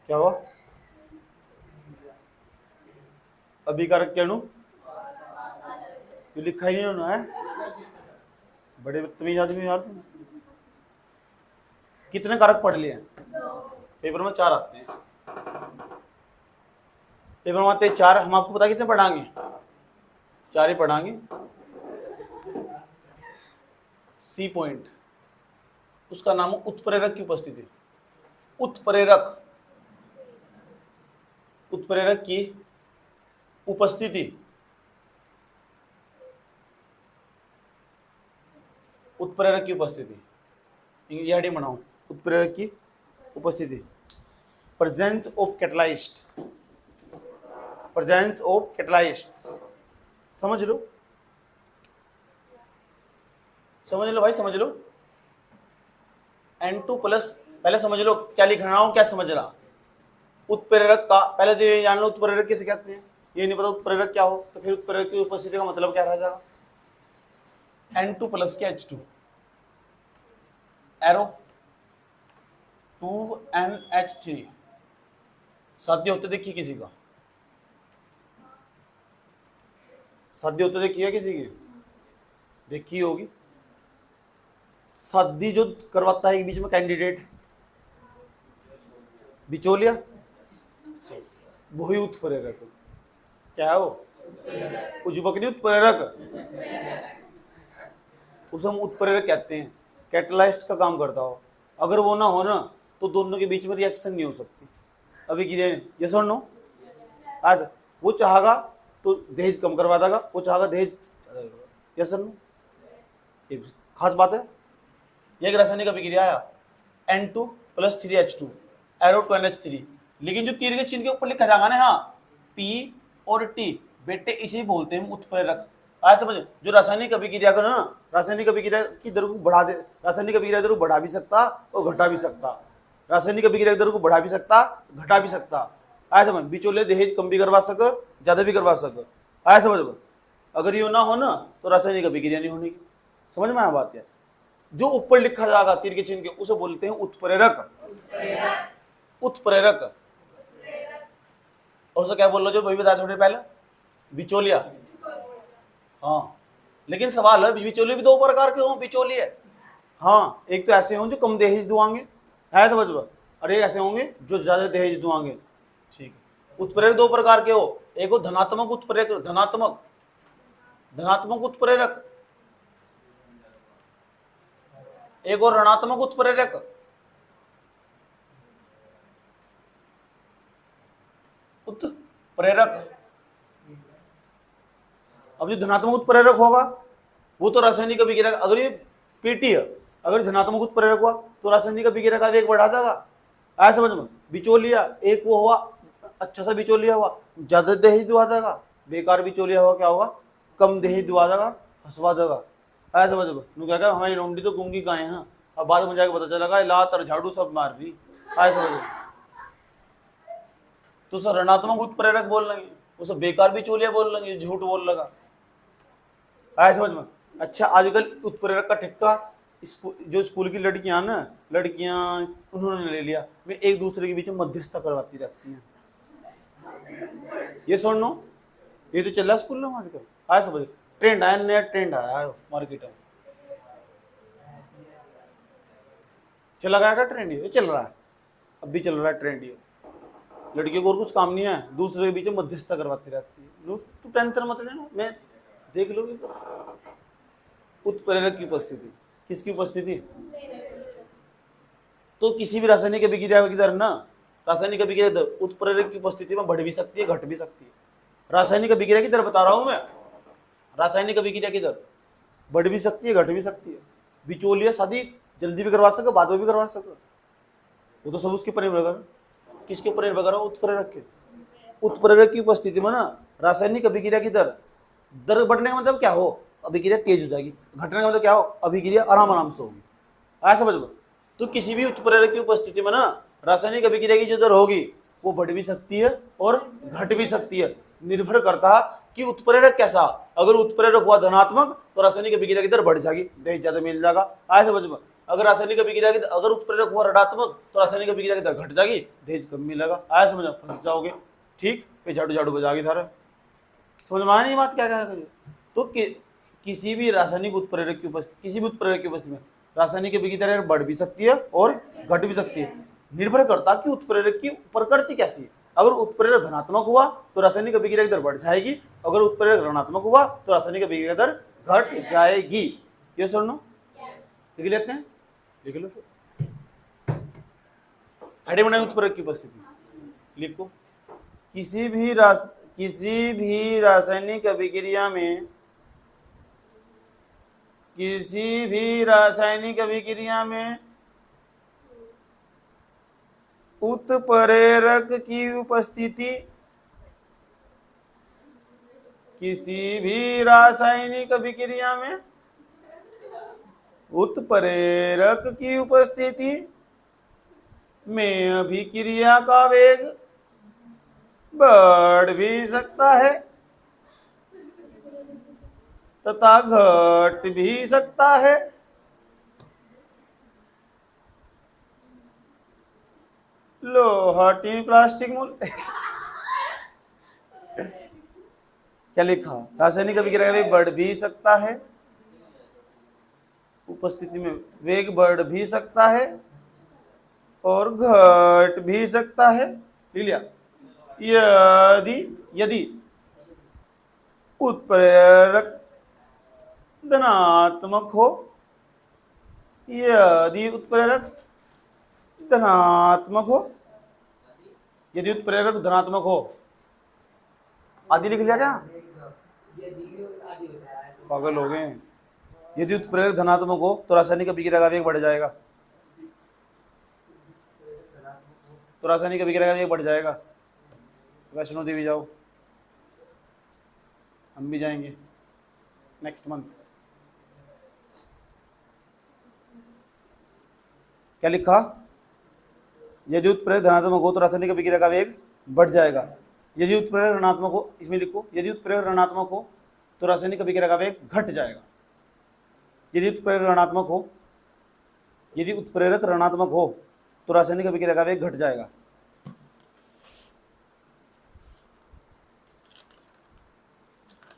क्या हुआ? अभिकारक के अणु लिखा ही नहीं उन्होंने, बड़े बदतमीज आदमी यार तुम। कितने कारक पढ़ लिए? पेपर में 4 आते हैं, पेपर में आते 4, हम आपको पता कितने पढ़ाएंगे? 4 ही पढ़ाएंगे। सी पॉइंट, उसका नाम उत्प्रेरक की उपस्थिति। उत्प्रेरक की उपस्थिति, उत्प्रेरक की उपस्थिति, ये हेडिंग बनाओ, उत्प्रेरक की उपस्थिति। Presence of catalyst, presence of catalyst, समझ लो भाई, समझ लो। N2+, पहले समझ लो क्या लिख रहा हूं, क्या समझ रहा। उत्प्रेरक का पहले तो ये जान लो उत्प्रेरक किसे कहते हैं, ये नहीं पता उत्प्रेरक क्या हो, तो फिर उत्प्रेरक की उपस्थिति का मतलब क्या रह जाएगा, N2+ के H2, एरो 2NH3, शादी होते देखिए किसी का, शादी होते देखी है किसी की, देखी होगी। शादी जो करवाता है बीच में कैंडिडेट, बिचौलिया, वही उत्प्रेरक। क्या है वो? उजुबक नहीं, उत्प्रेरक, उसे हम उत्प्रेरक कहते हैं। कैटलाइस्ट का काम करता हो, अगर वो ना हो ना तो दोनों के बीच में रिएक्शन नहीं हो सकती। अभी गिरे यस और नो, आज वो चाहेगा तो दहेज कम करवा देगा, वो चाहेगा दहेज, यस और नो, खास बात है। एक रासायनिक अभिक्रिया आया N2+3H2 एरो 2NH3, लेकिन जो तीर के चिन्ह के ऊपर लिखा जाएगा ना, हाँ P और T, बेटे इसे बोलते हैं उत्प्रेरक। आज समझ, जो रासायनिक अभिक्रिया का ना, रासायनिक अभिक्रिया की दर को बढ़ा दे, रासायनिक अभिक्रिया दर को बढ़ा भी सकता और घटा भी सकता, रासायनिक अभिक्रिया दर को बढ़ा भी सकता, घटा भी सकता। आया समझ, बिचौले दहेज कम भी करवा सके, ज्यादा भी करवा सके। आया समझ, अगर ये ना हो ना तो रासायनिक अभिक्रिया नहीं होने की। समझ में आया बात है? जो ऊपर लिखा जाएगा तीर के चिन्ह के, उसे बोलते हैं उत्प्रेरक। उत्प्रेरक, और उसे क्या बोल लो जो भाई बताया थोड़े पहले, बिचौलिया। हाँ, लेकिन सवाल है बिचौलिए भी 2 प्रकार के हों, बिचौलिए। हाँ, एक तो ऐसे हों जो कम दहेज दुआएंगे, है तो बजबा, और एक ऐसे होंगे जो ज्यादा दहेज दुआएंगे। ठीक है, उत्प्रेरक 2 प्रकार के हो, एक हो धनात्मक उत्प्रेरक, धनात्मक उत्प्रेरक, एक और ऋणात्मक उत्प्रेरक। उत्प्रेरक, अब जो धनात्मक उत्प्रेरक होगा वो तो रासायनिक अभिक्रिया, अगर ये पीटी है अगर धनात्मक उत्प्रेरक हुआ तो रासायनिक अभिक्रिया का वेग बढ़ा देगा। आया समझ में? बिचौलिया एक वो हुआ, अच्छा सा बिचौलिया हुआ, ज्यादा दहेज दुआ देगा। बेकार बिचौलिया हुआ क्या होगा, कम दहेज दुआ देगा, फंसवा देगा। आया समझ में? नु क्या कहा, हमारी लौंडी तो गूंगी गाय है, अब बाद में जाके पता चला लात और झाड़ू सब मार रही। आया समझ में? तो सर ऋणात्मक उत्प्रेरक बोल लेंगे, वो सब बेकार बिचौलिया बोल लेंगे, झूठ बोल लगा। आया समझ में? अच्छा आजकल उत्प्रेरक का ठिक्का जो स्कूल की लड़कियां ना, लड़कियां उन्होंने ले लिया, वे एक दूसरे के बीच में मध्यस्थता करवाती रहती हैं। ये सुनो, ये तो चल रहा है स्कूल में आजकल। आया समझ? ट्रेंड आया, नया ट्रेंड आया मार्केट में। चला गया क्या ट्रेंड? ये चल रहा है, अब भी चल रहा है ट्रेंड। ये लड़कियों को और कुछ काम नहीं है, दूसरे के बीच में मध्यस्थता करवाती रहती है। तू टेंशन मत लेना, मैं देख लूंगी। उत्प्रेरक की उपस्थिति, किसकी उपस्थिति? तो किसी भी रासायनिक अभिक्रिया की दर ना, रासायनिक अभिक्रिया दर उत्प्रेरक की उपस्थिति में बढ़ भी सकती है, घट भी सकती है। रासायनिक अभिक्रिया की दर बता रहा हूं मैं, रासायनिक अभिक्रिया की दर बढ़ भी सकती है, घट भी सकती है। बिचौलिया शादी जल्दी भी करवा सके, बाद में भी करवा सके, वो तो सब उसके ऊपर निर्भर कर। किसके ऊपर निर्भर कर? उत्प्रेरक के। उत्प्रेरक की उपस्थिति में ना रासायनिक अभिक्रिया की दर बढ़ने का मतलब क्या हो, अभिक्रिया तेज हो जाएगी। घटने का मतलब क्या हो, अभिक्रिया आराम से होगी। आया समझ में? तो किसी भी उत्प्रेरक की उपस्थिति में ना रासायनिक अभिक्रिया की जो दर होगी वो बढ़ भी सकती है और घट भी सकती है। निर्भर करता है कि उत्प्रेरक कैसा। अगर उत्प्रेरक हुआ धनात्मक तो रासायनिक अभिक्रिया की दर बढ़ जाएगी, दहेज ज्यादा मिल जाएगा। आया समझ में? अगर रासायनिक अभिक्रिया की अगर उत्प्रेरक हुआ ऋणात्मक तो रासायनिक अभिक्रिया की दर घट जाएगी, दहेज कम मिलेगा। आया समझ में? फंस जाओगे। ठीक, पे झाड़ू झाड़ू बजाएगी थारा। समझ में आया नहीं बात? क्या क्या करिए तो किसी भी रासायनिक उत्प्रेरक की उपस्थिति, किसी भी उत्प्रेरक की उपस्थिति में रासायनिक अभिक्रिया दर बढ़ भी सकती है और घट भी सकती है। निर्भर करता कि उत्प्रेरक की प्रकृति कैसी है। अगर उत्प्रेरक धनात्मक हुआ तो रासायनिक अभिक्रिया की दर बढ़ जाएगी, अगर उत्प्रेरक ऋणात्मक हुआ तो रासायनिक अभिक्रिया दर घट जाएगी। ये सुनो, लिख लेते हैं, लिख लो सर। आइडिया बनाए उत्प्रेरक की उपस्थिति लिखो। किसी भी रासायनिक अभिक्रिया में, किसी भी रासायनिक अभिक्रिया में उत्प्रेरक की उपस्थिति, किसी भी रासायनिक अभिक्रिया में उत्प्रेरक की उपस्थिति में अभिक्रिया का वेग बढ़ भी सकता है तथा घट भी सकता है। लोहा टीन प्लास्टिक मूल क्या लिखा? रासायनिक अभिक्रिया का वेग बढ़ भी सकता है, उपस्थिति में वेग बढ़ भी सकता है और घट भी सकता है। ले लिया? यदि उत्प्रेरक धनात्मक हो, यदि उत्प्रेरक धनात्मक हो, यदि उत्प्रेरक धनात्मक हो, आदि लिख लिया क्या? पागल हो गए। यदि उत्प्रेरक धनात्मक हो तो रासायनिक अभिक्रिया का वेग बढ़ जाएगा, तो रासायनिक अभिक्रिया का वेग बढ़ जाएगा। वैष्णो देवी जाओ, हम भी जाएंगे नेक्स्ट मंथ। क्या लिखा? यदि उत्प्रेरक धनात्मक हो तो रासायनिक अभिक्रिया का वेग बढ़ जाएगा। यदि उत्प्रेरक ऋणात्मक हो, इसमें लिखो, यदि उत्प्रेरक ऋणात्मक हो तो रासायनिक अभिक्रिया का वेग घट जाएगा। यदि उत्प्रेरक ऋणात्मक हो, यदि उत्प्रेरक ऋणात्मक हो तो रासायनिक अभिक्रिया का वेग घट जाएगा।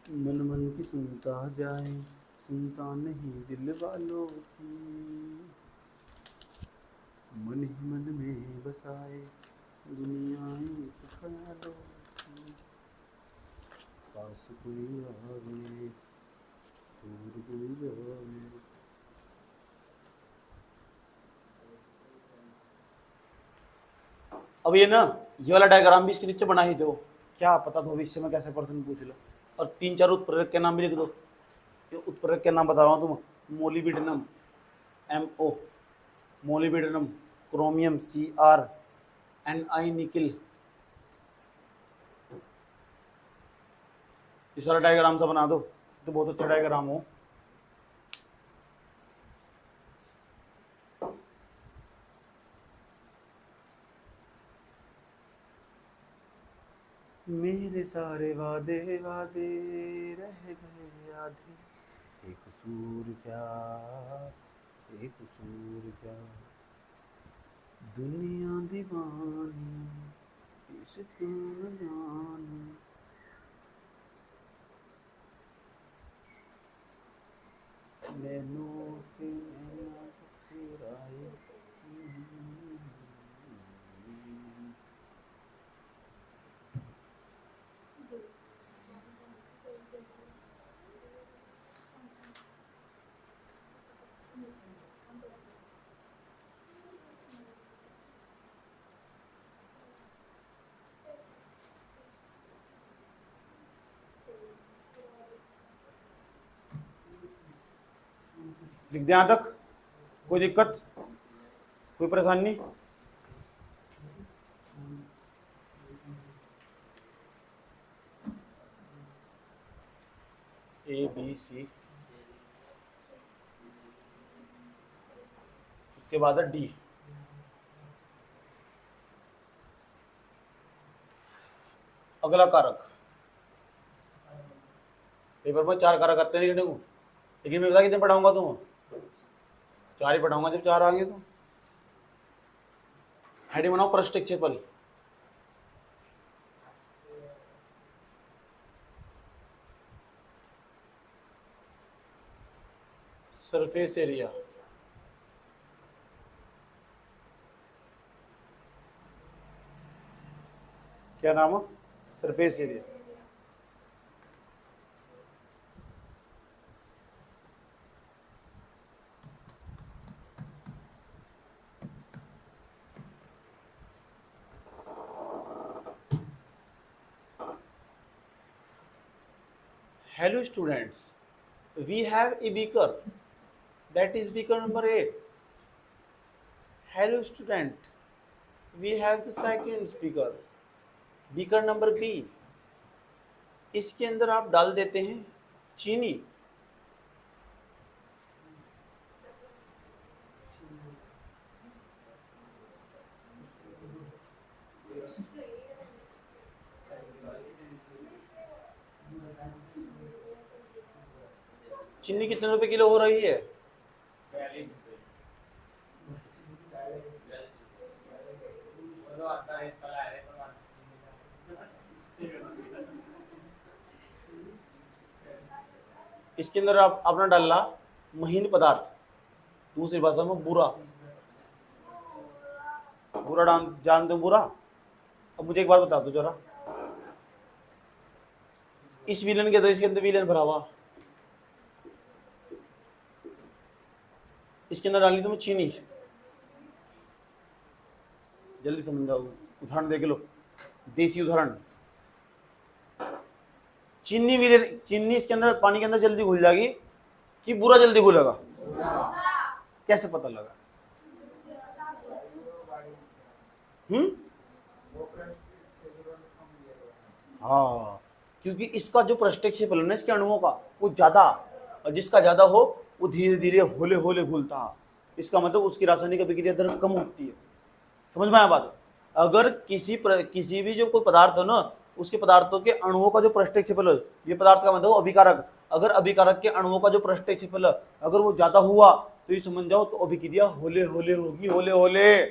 मन मन की सुनता जाए, सुनता नहीं दिल वालों की, मन ही मन में बसाए दुनिया एक ख्यालों की, पास कोई आवे दूर कोई जाए। अब ये ना, ये वाला डायग्राम भी इसके नीचे बना ही दो, क्या पता भविष्य में कैसे प्रश्न पूछ लो। और 3-4 उत्प्रेरक के नाम भी लिख दो। ये उत्प्रेरक के नाम बता रहा हूँ तुम, molybdenum, MO molybdenum, chromium CrNi nickel. ये सारा डायग्राम सा बना दो तो बहुत अच्छा डायग्राम हो। मेरे सारे वादे वादे रह गए आधे, एक कसूर क्या, एक कसूर क्या, दुनिया दीवानी इश्क न जाने। नैनों से नैना टकराए, लिख दे यहाँ तक। कोई दिक्कत, कोई परेशानी नहीं? ABC, उसके बाद है D। अगला कारक, पेपर में 4 कारक आते हैं लिखने को, लेकिन मैं बता कितने पढ़ाऊंगा तुम? 4 ही पढ़ाऊंगा। जब 4 आएंगे तो हेडिंग बनाओ प्रस्टेक्चेपल। सरफेस एरिया, क्या नाम है? Surface area. Hello students, we have a beaker, that is beaker number 8. Hello student, we have the second beaker, beaker number B. इसके अंदर आप डाल देते हैं चीनी। चीनी कितने रुपए किलो हो रही है? इसके अंदर आप अपना डालना महीन पदार्थ, दूसरी भाषा में बुरा। बुरा जानते हो बुरा? अब मुझे एक बात बता दो जरा, इस विलन के इसके अंदर विलन भरा हुआ, इसके अंदर डालनी तुम्हें चीनी। जल्दी समझ जाओ, उदाहरण देख लो, देसी उदाहरण। चीनी विलन, चीनी इसके अंदर पानी के अंदर जल्दी घुल जाएगी कि बुरा जल्दी घुलेगा? कैसे पता लगा? हाँ, क्योंकि इसका जो प्रत्यक्ष फलन है इसके अणुओं का वो ज्यादा, और जिसका ज्यादा हो वो धीरे धीरे होले होले घुलता है। इसका मतलब उसकी रासायनिक अभिक्रिया दर कम होती है। समझ में आया बात? अगर किसी भी जो कोई पदार्थ हो ना, उसके पदार्थों के अणुओं का जो प्रत्यक्षफल, ये पदार्थ का मतलब अभिकारक, अगर अभिकारक के अणुओं का जो प्रत्यक्षफल अगर वो ज्यादा हुआ तो ये समझ जाओ तो अभिक्रिया होले होले होगी। होले होले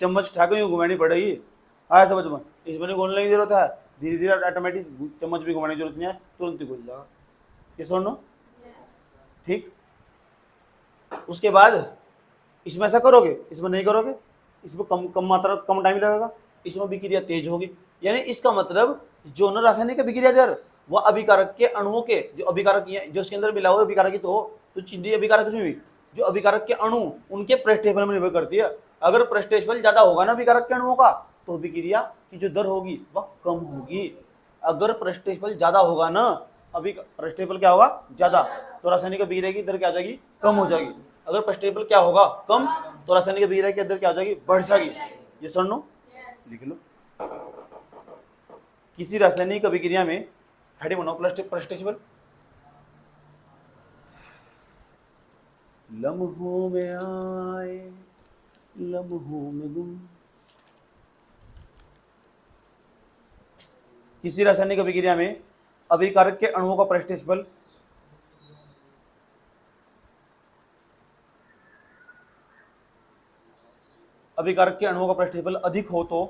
चम्मच ठाकर यूं घुमानी पड़ेगी। आया समझ में? इसमें नहीं घोलने की जरूरत है, धीरे धीरे ऑटोमेटिक चम्मच भी घुमाने की जरूरत नहीं है, तुरंत ही घुल जाएगा। ये सुनो ठीक। उसके बाद इसमें ऐसा करोगे, इसमें नहीं करोगे, इसमें कम मात्रा कम टाइम लगेगा, इसमें अभिक्रिया तेज होगी। यानी इसका मतलब जो न रासायनिक अभिक्रिया दर वह अभिकारक के अणुओं के जो अभिकारक जो इसके अंदर मिला हुआ अभिकारक तो चीनी अभिकारक नहीं हुई, जो अभिकारक के अणु उनके पृष्ठफल में निर्भर करती है। अगर पृष्ठफल ज्यादा होगा ना अभिकारक के अणुओं का तो अभिक्रिया की जो दर होगी वह कम होगी। अगर पृष्ठफल ज्यादा होगा ना, अभी पृष्ठफल क्या होगा ज्यादा, तो रासायनिक अभिक्रिया की दर क्या आ जाएगी? कम हो जाएगी। अगर प्रेस्टिजिबल क्या होगा, कम, तो रासायनिक अभिक्रिया के अंदर क्या हो जाएगी, बढ़ जाएगी। ये सर नो लिख लो। किसी रासायनिक अभिक्रिया में हेडिंग बनाओ प्रेस्टिजिबल। लम्हों में आए लम्हों में गुम। किसी रासायनिक अभिक्रिया में अभिकारक के अणुओं का प्रेस्टिजिबल अभिकारक के अणुओं का प्रेस्टिजिबल अधिक हो तो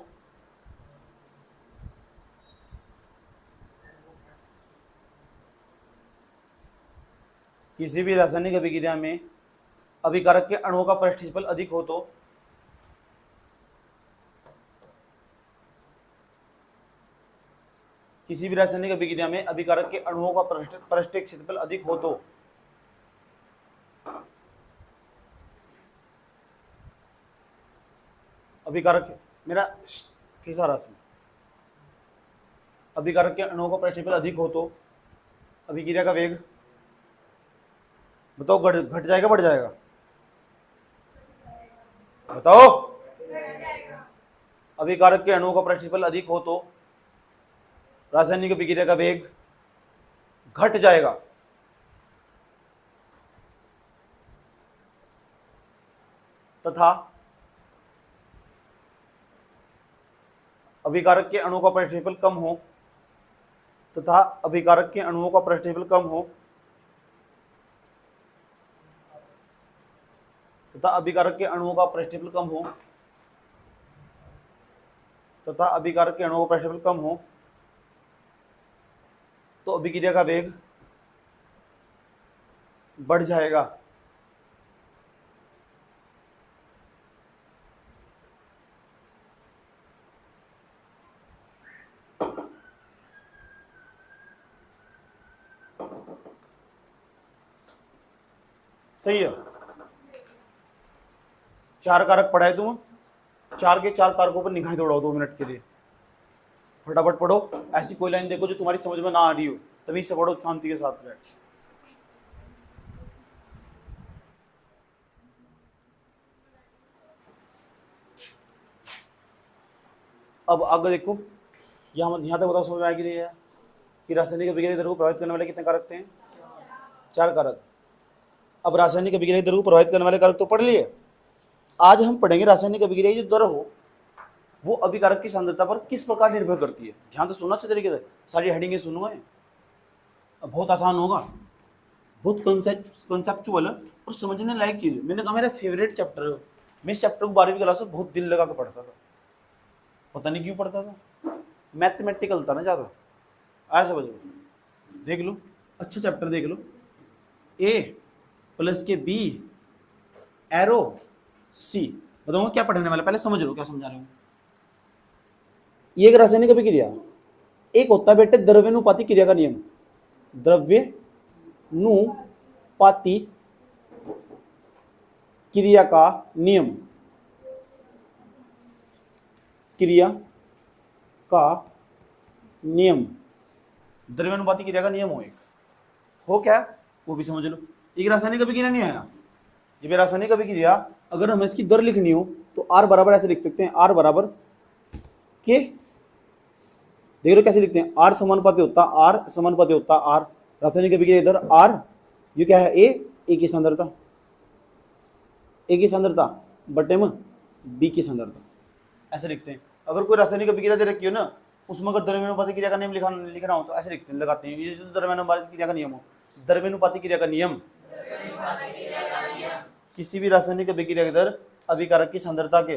किसी भी रासायनिक अभिक्रिया में अभिकारक के अणुओं का प्रेस्टिजिबल अधिक हो तो किसी भी रासायनिक अभिक्रिया में अभिकारक के अणुओं का प्रेस्टिजिबल अधिक हो तो अभिकारक मेरा कैसा राशि अभिकारक के अणुओं का प्रेस्टिजिबल अधिक हो तो अभिक्रिया का वेग बताओ, घट जाएगा बढ़ जाएगा, बताओ। अभिकारक के अणुओं का प्रेस्टिजिबल अधिक हो तो रासायनिक अभिक्रिया का वेग घट जाएगा। तथा अभिकारक के अणुओं का प्रेस्टिजिबल कम हो तथा अभिकारक के अणुओं का प्रेस्टिजिबल कम हो तथा अभिकारक के अणुओं का प्रेस्टिजिबल कम हो तथा अभिकारक के अणुओं का प्रेस्टिजिबल कम हो तो अभिक्रिया का वेग बढ़ जाएगा। सही है। चार कारक पढ़ाए तुम, चार के चार कारकों पर निगाहें दौड़ाओ 2 मिनट के लिए, फटाफट पढ़ो। ऐसी कोई लाइन देखो जो तुम्हारी समझ में ना आ रही हो, तभी से पढ़ो शांति के साथ बैठ। अब आगे देखो, यहाँ तक बताओ समझ में आएगी नहीं कि रासायनिक अभिक्रिया दर को प्रभावित करने वाले कितने कारक थे? 4 कारक। अब रासायनिक अभिक्रिया दर को प्रभावित करने वाले कारक तो पढ़ लिए। आज हम पढ़ेंगे रासायनिक अभिक्रिया जो दर हो वो अभिकारक की सांद्रता पर किस प्रकार निर्भर करती है। ध्यान से सुनना अच्छे तरीके से, सारी हेडिंगें सुनूंगा। अब बहुत आसान होगा, बहुत कॉन्सेप्चुअल और समझने लायक चीज। मैंने कहा मेरा फेवरेट चैप्टर है। मैं इस चैप्टर को 12वीं क्लास में बहुत दिल लगा कर पढ़ता था, पता नहीं क्यों पढ़ता था, मैथमेटिकल था ना ज़्यादा। आया समझ में? देख लो, अच्छा चैप्टर देख लो। ए प्लस के बी एरो सी। बताऊंगा क्या पढ़ने वाला, पहले समझ लो क्या समझा रहे हूँ। ये एक रासायनिक अभिक्रिया, एक होता है बेटे द्रव्यानुपाती क्रिया का नियम। द्रव्यानुपाती क्रिया का नियम, क्रिया का नियम, द्रव्यानुपाती क्रिया का नियम हो एक, हो क्या वो भी समझ लो। एक रासायनिक अभिक्रिया नहीं आया, ये रासायनिक अभिक्रिया अगर हमें इसकी दर लिखनी हो तो आर बराबर ऐसे लिख सकते हैं, आर बराबर के, देख लो कैसे लिखते हैं, आर समानुपाती होता आर समानुपाती होता आर, रासायनिक अभिक्रिया दर आर, ये क्या है ए की सांद्रता, ए की सांद्रता बटे में बी की सांद्रता, ऐसे लिखते हैं। अगर कोई रासायनिक अभिक्रिया दे रखी हो ना, उसमें अगर द्रव्यानुपाती क्रिया का नियम लिखना हो तो ऐसे लिखते हैं, लगाते हैं। ये जो द्रव्यानुपाती क्रिया का नियम हो, द्रव्यानुपाती क्रिया का नियम, किसी भी रासायनिक अभिक्रिया की दर अभिकारक की सांद्रता के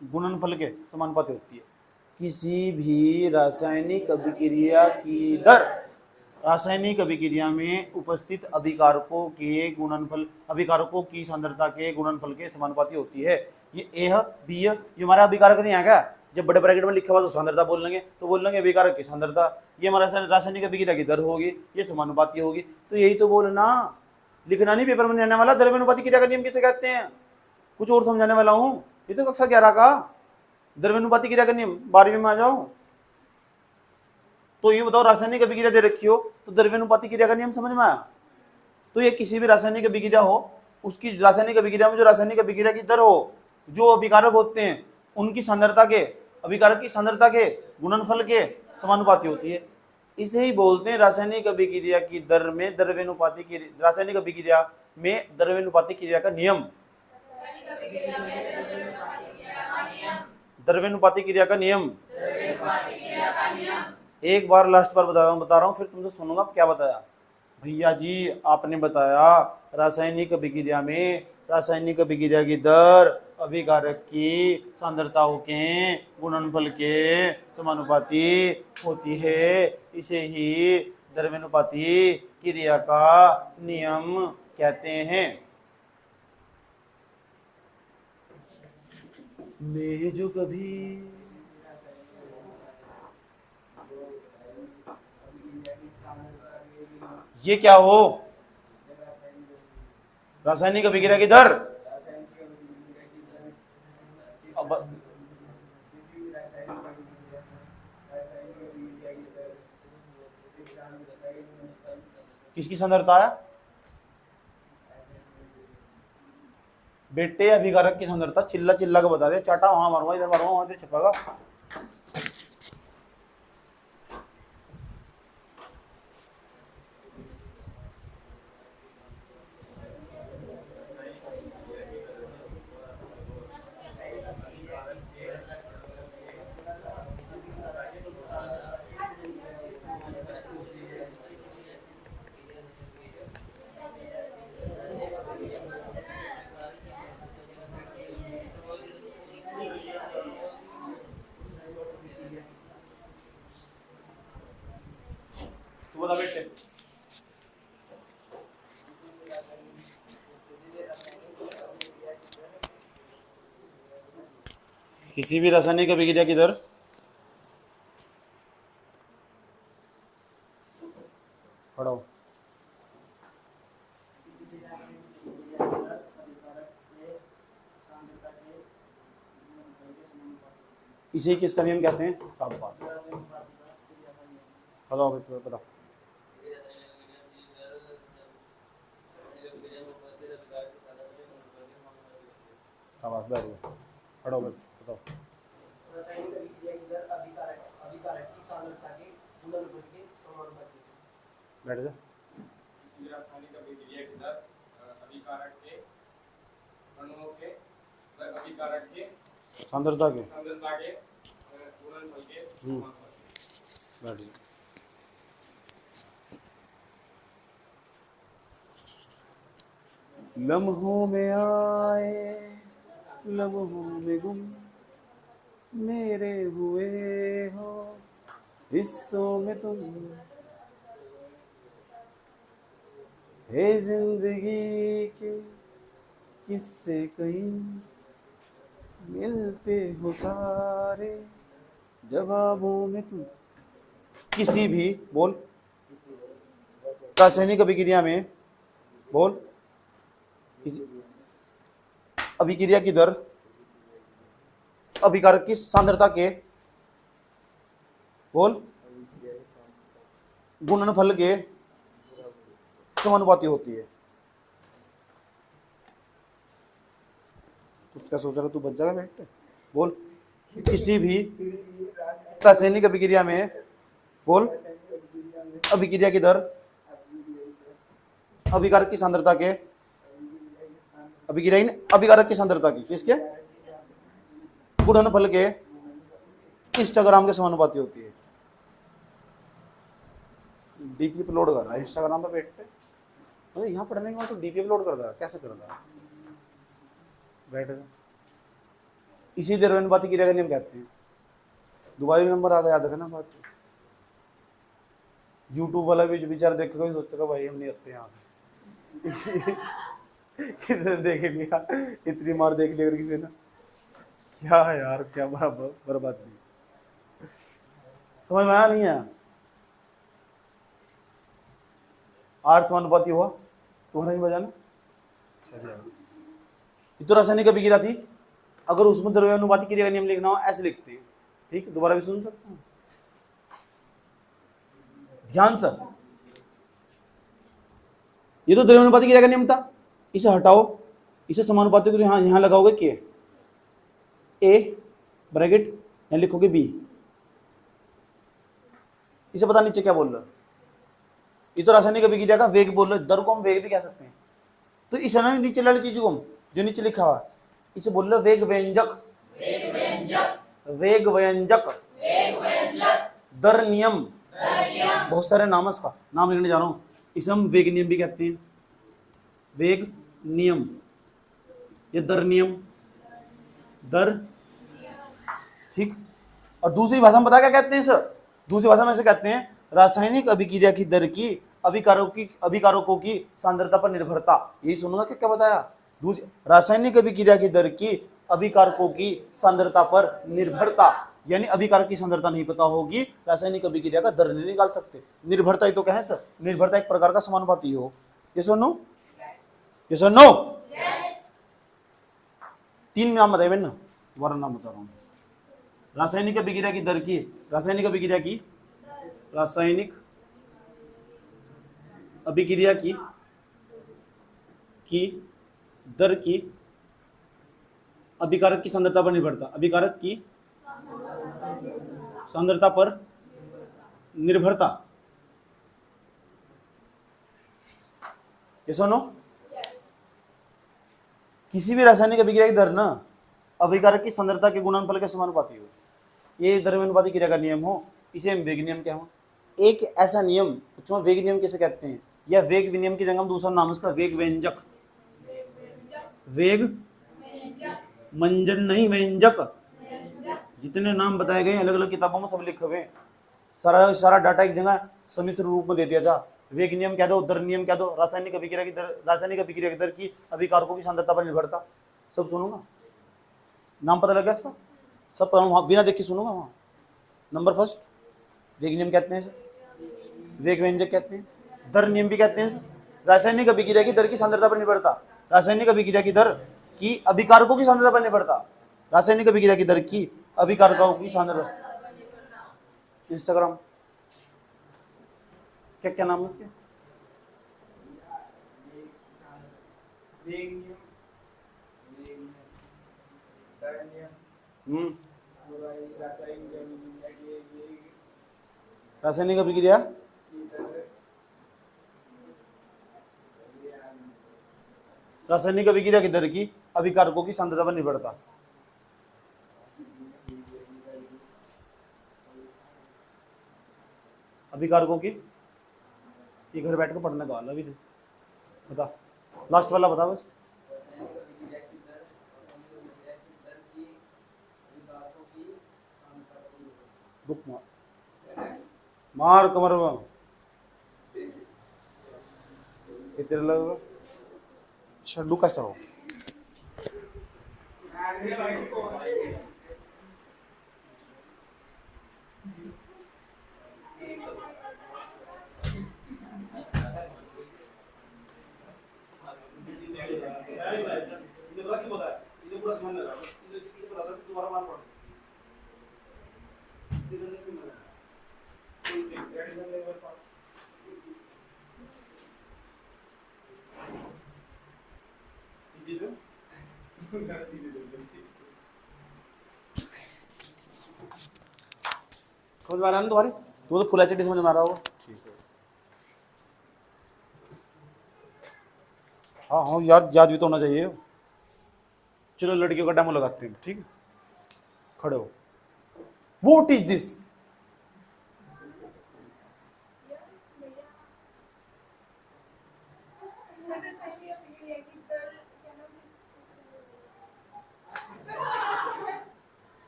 गुणनफल के समानुपाती होती है। किसी भी रासायनिक अभिक्रिया की दर रासायनिक अभिक्रिया में उपस्थित अभिकारकों के गुणनफल, अभिकारकों की सांद्रता के गुणनफल के समानुपाती होती है। ये ए है, बी है, ये हमारा अभिकारक नहीं आएगा। जब बड़े ब्रैकेट में लिखा हुआ तो सांद्रता बोल लेंगे, तो बोल लेंगे अभिकारक की सांद्रता, ये हमारा रासायनिक अभिक्रिया की दर होगी, ये समानुपाती होगी। तो यही तो बोलना, लिखना नहीं पेपर में आने वाला। द्रव्यानुपाती क्रिया का नियम किसे कहते हैं, कुछ और समझाने वाला हूँ। ये तो कक्षा 11 का द्रव्यानुपाती क्रिया का नियम, 12वीं में आ जाओ। तो ये बताओ, रासायनिक अभिक्रिया दे रखी हो तो द्रव्यानुपाती क्रिया का नियम समझ में आया? तो ये किसी भी रासायनिक अभिक्रिया हो, उसकी रासायनिक अभिक्रिया में जो रासायनिक अभिक्रिया की दर हो, जो अभिकारक होते हैं उनकी सांद्रता के, अभिकारक की सांद्रता के गुणनफल के समानुपाती होती है। इसे ही बोलते हैं रासायनिक अभिक्रिया की दर में द्रव्यानुपाती की, रासायनिक अभिक्रिया में द्रव्यानुपाती क्रिया का नियम, द्रव्यानुपाती क्रिया का नियम। एक बार लास्ट बार बता रहा हूं, फिर तुमसे सुनूंगा क्या बताया। भैया जी आपने बताया रासायनिक अभिक्रिया में रासायनिक अभिक्रिया की दर अभिकारक की सांद्रताओं के गुणनफल के समानुपाती होती है, इसे ही द्रव्यानुपाती क्रिया का नियम कहते हैं। मैं जो कभी ये क्या हो, रासायनिक अभिक्रिया की दर, किसकी सांद्रता है बेटे, अभिकारक की सांद्रता। चिल्ला चिल्ला को बता दे, चाटा वहां मारूंगा, इधर मारूंगा, वहां इधर छपेगा। बता बेटे, किसी भी रासायनिक अभिक्रिया की दर पढ़ाओ, इसे किसका नियम कहते हैं, शाबाश, बताओ बताओ। शाबाश, बैठ गए, पढ़ो बताओ। रासायनिक अभिक्रिया की दर अभिकारक की सांद्रता के गुणनफल के समानुपाती है। बैठ जा। किसी रासायनिक अभिक्रिया की दर अभिकारक के अणुओं के अभिकारक के सांद्रता के गुणनफल के समानुपाती। बैठ जा। लम्हों में आए लम्हों में गुम मेरे हुए हो हिस्सों में तुम, है जिंदगी के किस्से कहीं मिलते हो सारे जवाबों में तुम। किसी भी बोल रासायनिक अभिक्रिया में बोल, किसी अभिक्रिया की दर अभिकारक की सांद्रता के बोल गुणनफल के समानुपाती होती है। तू क्या सोच रहा, तू बच जाएगा बेटे, बोल। किसी भी रासायनिक अभिक्रिया में बोल अभिक्रिया की दर अभिकारक की सांद्रता के अभिकारक की सांद्रता की किसके गुणनफल के इंस्टाग्राम के समानुपाती होती है। डीपी अपलोड कर रहा है इंस्टाग्राम पे बैठ पे, मतलब यहाँ पढ़ने के बाद तो डीपी अपलोड कर रहा है, कैसे कर रहा है, बैठ। इसी द्रव्यानुपाती क्रिया का नियम कहते हैं। दोबारा नंबर आ गया, याद रखना बात। यूट्यूब वाला भी बेचारा देखेगा, सोचेगा भाई हम नहीं आते यहाँ से। किसी ने देख लिया, इतनी मार देख लिया किसी ने, क्या है यार, क्या बर्बादी, समझ में आया नहीं है। आठ समानुपाती हुआ तुम्हारा नहीं बजाना, चलिए। ये तो रासायनिक अभिक्रिया थी, अगर उसमें द्रव्यानुपाती क्रिया का नियम लिखना हो ऐसे लिखते हैं, ठीक। दोबारा भी सुन सकते हैं ध्यान से। ये तो द्रव्यानुपाती क्रिया का नियम था, इसे हटाओ, इसे समानुपाती को यहाँ लगाओगे के, ए ब्रैकेट यहाँ लिखोगे बी, इसे पता नीचे क्या बोल रहा है, ये तो रासायनिक अभिक्रिया का वेग बोल रहे, दर को हम वेग भी कह सकते हैं। तो इस ना नीचे वाली चीज को हम जो नीचे लिखा हुआ है इसे बोल रहे वेग व्यंजक, वेग व्यंजक, दर नियम, बहुत सारे नाम है, इसका नाम लिखने जा रहा हूं। इसे हम वेग नियम भी कहते हैं, वेग नियम, ये दर नियम, दर, ठीक। और दूसरी भाषा में पता क्या कहते हैं सर, दूसरी भाषा में ऐसे कहते हैं रासायनिक अभिक्रिया की दर की अभिकारकों की सांद्रता पर निर्भरता। यही सुनूंगा क्या क्या बताया, दूसरी रासायनिक अभिक्रिया की दर की अभिकारकों की सांद्रता पर निर्भरता, यानी अभिकारक की सांद्रता नहीं पता होगी, रासायनिक अभिक्रिया का दर नहीं निकाल सकते। निर्भरता ही तो कहें सर, निर्भरता एक प्रकार का समानुपाती हो। ये सुनो, ये सुनो, तीन नाम बताए मैंने, वर्ण नाम बता रहा हूं। रासायनिक अभिक्रिया की दर की, रासायनिक अभिक्रिया की, रासायनिक अभिक्रिया की दर की अभिकारक की सांद्रता पर निर्भरता, अभिकारक की सांद्रता पर निर्भरता। ये सुनो, किसी भी रासायनिक अभिक्रिया की दर ना अभिकारक की सांद्रता के गुणनफल के समानुपाती हो, ये द्रव्यानुपाती क्रिया का नियम हो, इसे हम वेग नियम क्या हो। एक ऐसा नियम, उसमें वेग नियम कैसे कहते हैं, या वेग विनियम की जगह हम दूसरा नाम उसका वेग व्यंजक, वेग मंजन नहीं व्यंजक, जितने नाम बताए गए अलग अलग किताबों में सब लिखे हुए, सारा डाटा एक जगह समिश्र रूप में दे दिया जा। वेग नियम कह दो, दर नियम कह दो, रासायनिक अभिक्रिया की दर, रासायनिक अभिक्रिया की दर की अभिकारकों की सांद्रता पर निर्भरता, सब सुनूंगा, नाम पता लग गया इसका, सब बिना देख के सुनूंगा। वहाँ नंबर फर्स्ट वेग नियम कहते हैं, वेग व्यंजक कहते हैं, दर नियम भी कहते हैं। रासायनिक अभिक्रिया की दर की सांद्रता पर निर्भरता, रासायनिक अभिक्रिया की दर की अभिकारकों की सांद्रता पर निर्भरता, रासायनिक अभिक्रिया की दर की अभिकारकों की सांद्रता। इंस्टाग्राम क्या क्या नाम है उसके, रासायनिक अभिक्रिया, रासायनिक अभिक्रिया की दर की अभिकारकों की सांद्रता पर निर्भरता। अभिकारकों की, ये घर बैठ कर पढ़ने का वाला भी बता, लास्ट वाला बता बस। बुक मार कमर में तेरे लगेगा। अच्छा लू कैसा हो, समझ में आ रहा है ना तुम्हारी, तुम तो फुल एचडी समझ में आ रहा होगा। ठीक है, हाँ हाँ याद याद भी तो होना चाहिए। चलो लड़कियों का डेमो लगाते हैं, ठीक है, खड़े हो। व्हाट इज दिस,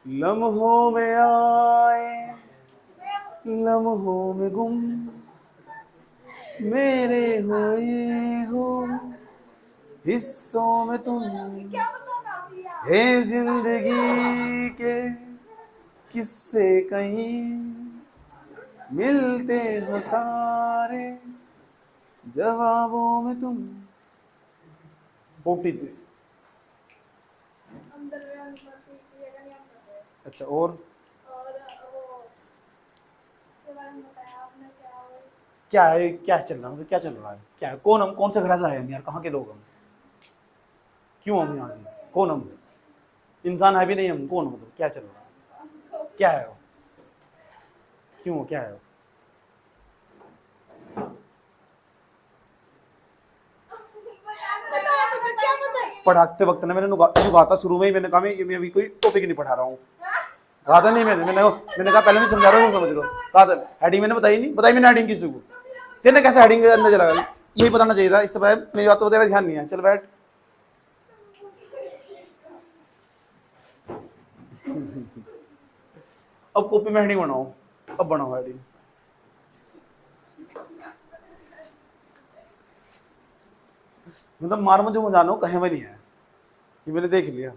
लम्हों में आए लम्हों में गुम मेरे हुए हो हिस्सों में तुम, हे जिंदगी के किस्से कहीं मिलते हो सारे जवाबों में तुम। व्हाट इज दिस, अच्छा और वो इसके बारे में बताया आपने क्या, क्या है, क्या चल रहा है, मतलब क्या चल रहा है, क्या है, कौन हम, कौन से घर से आए हम यार, कहाँ के लोग हम, क्यों हम यहाँ से, कौन हम, इंसान है भी नहीं हम, कौन, मतलब क्या चल रहा है, क्या है वो, क्यों, क्या है वो। पढ़ाते वक्त ना मैंने कहा था शुरू में ही, मैंने कहा मैं अभी कोई टॉपिक नहीं पढ़ा रहा हूँ, कहा था नहीं मैंने कहा पहले नहीं समझा रहा हूँ, समझ लो, कहा था हेडिंग मैंने बताई नहीं, बताई मैंने हेडिंग किसी को, तेने कैसे हेडिंग के अंदर चला गया, यही बताना चाहिए था, इस तरह मेरी बात तो तेरा ध्यान नहीं है, चल बैठ। अब कॉपी में हेडिंग बनाओ, अब बनाओ हेडिंग। मतलब मार मुझे जानो कहीं में नहीं है, ये मैंने देख लिया,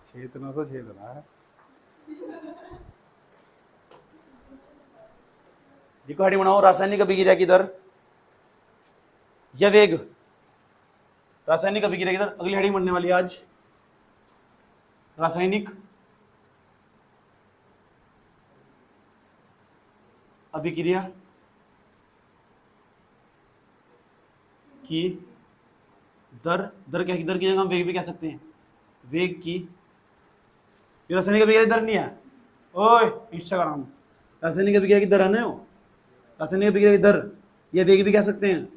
चेतना तो चेतना है। देखो हेडिंग बनाओ, रासायनिक अभिक्रिया की दर या वेग, रासायनिक अभिक्रिया की दर, अगली हेडिंग बनने वाली है आज, रासायनिक अभिक्रिया की दर, दर क्या, दर की जगह हम वेग भी कह सकते हैं, वेग की, ये रासायनिक अभिक्रिया की दर नहीं है, ओए इंस्टाग्राम, रासायनिक अभिक्रिया की दर है ना वो, रासायनिक अभिक्रिया की दर या वेग भी कह सकते हैं,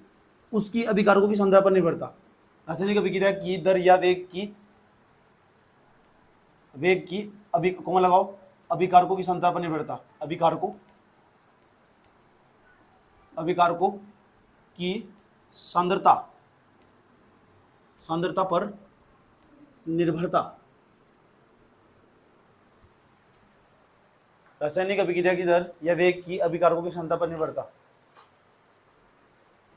उसकी अभिकारकों की संख्या पर निर्भरता, रासायनिक अभिक्रिया की दर या वेग की अभी कौन लगाओ, अभिकारकों की संख्या पर निर्भरता, अभिकारकों की सांद्रता पर निर्भरता, रासायनिक अभिक्रिया की दर या वेग की अभिकारकों की सांद्रता पर निर्भरता,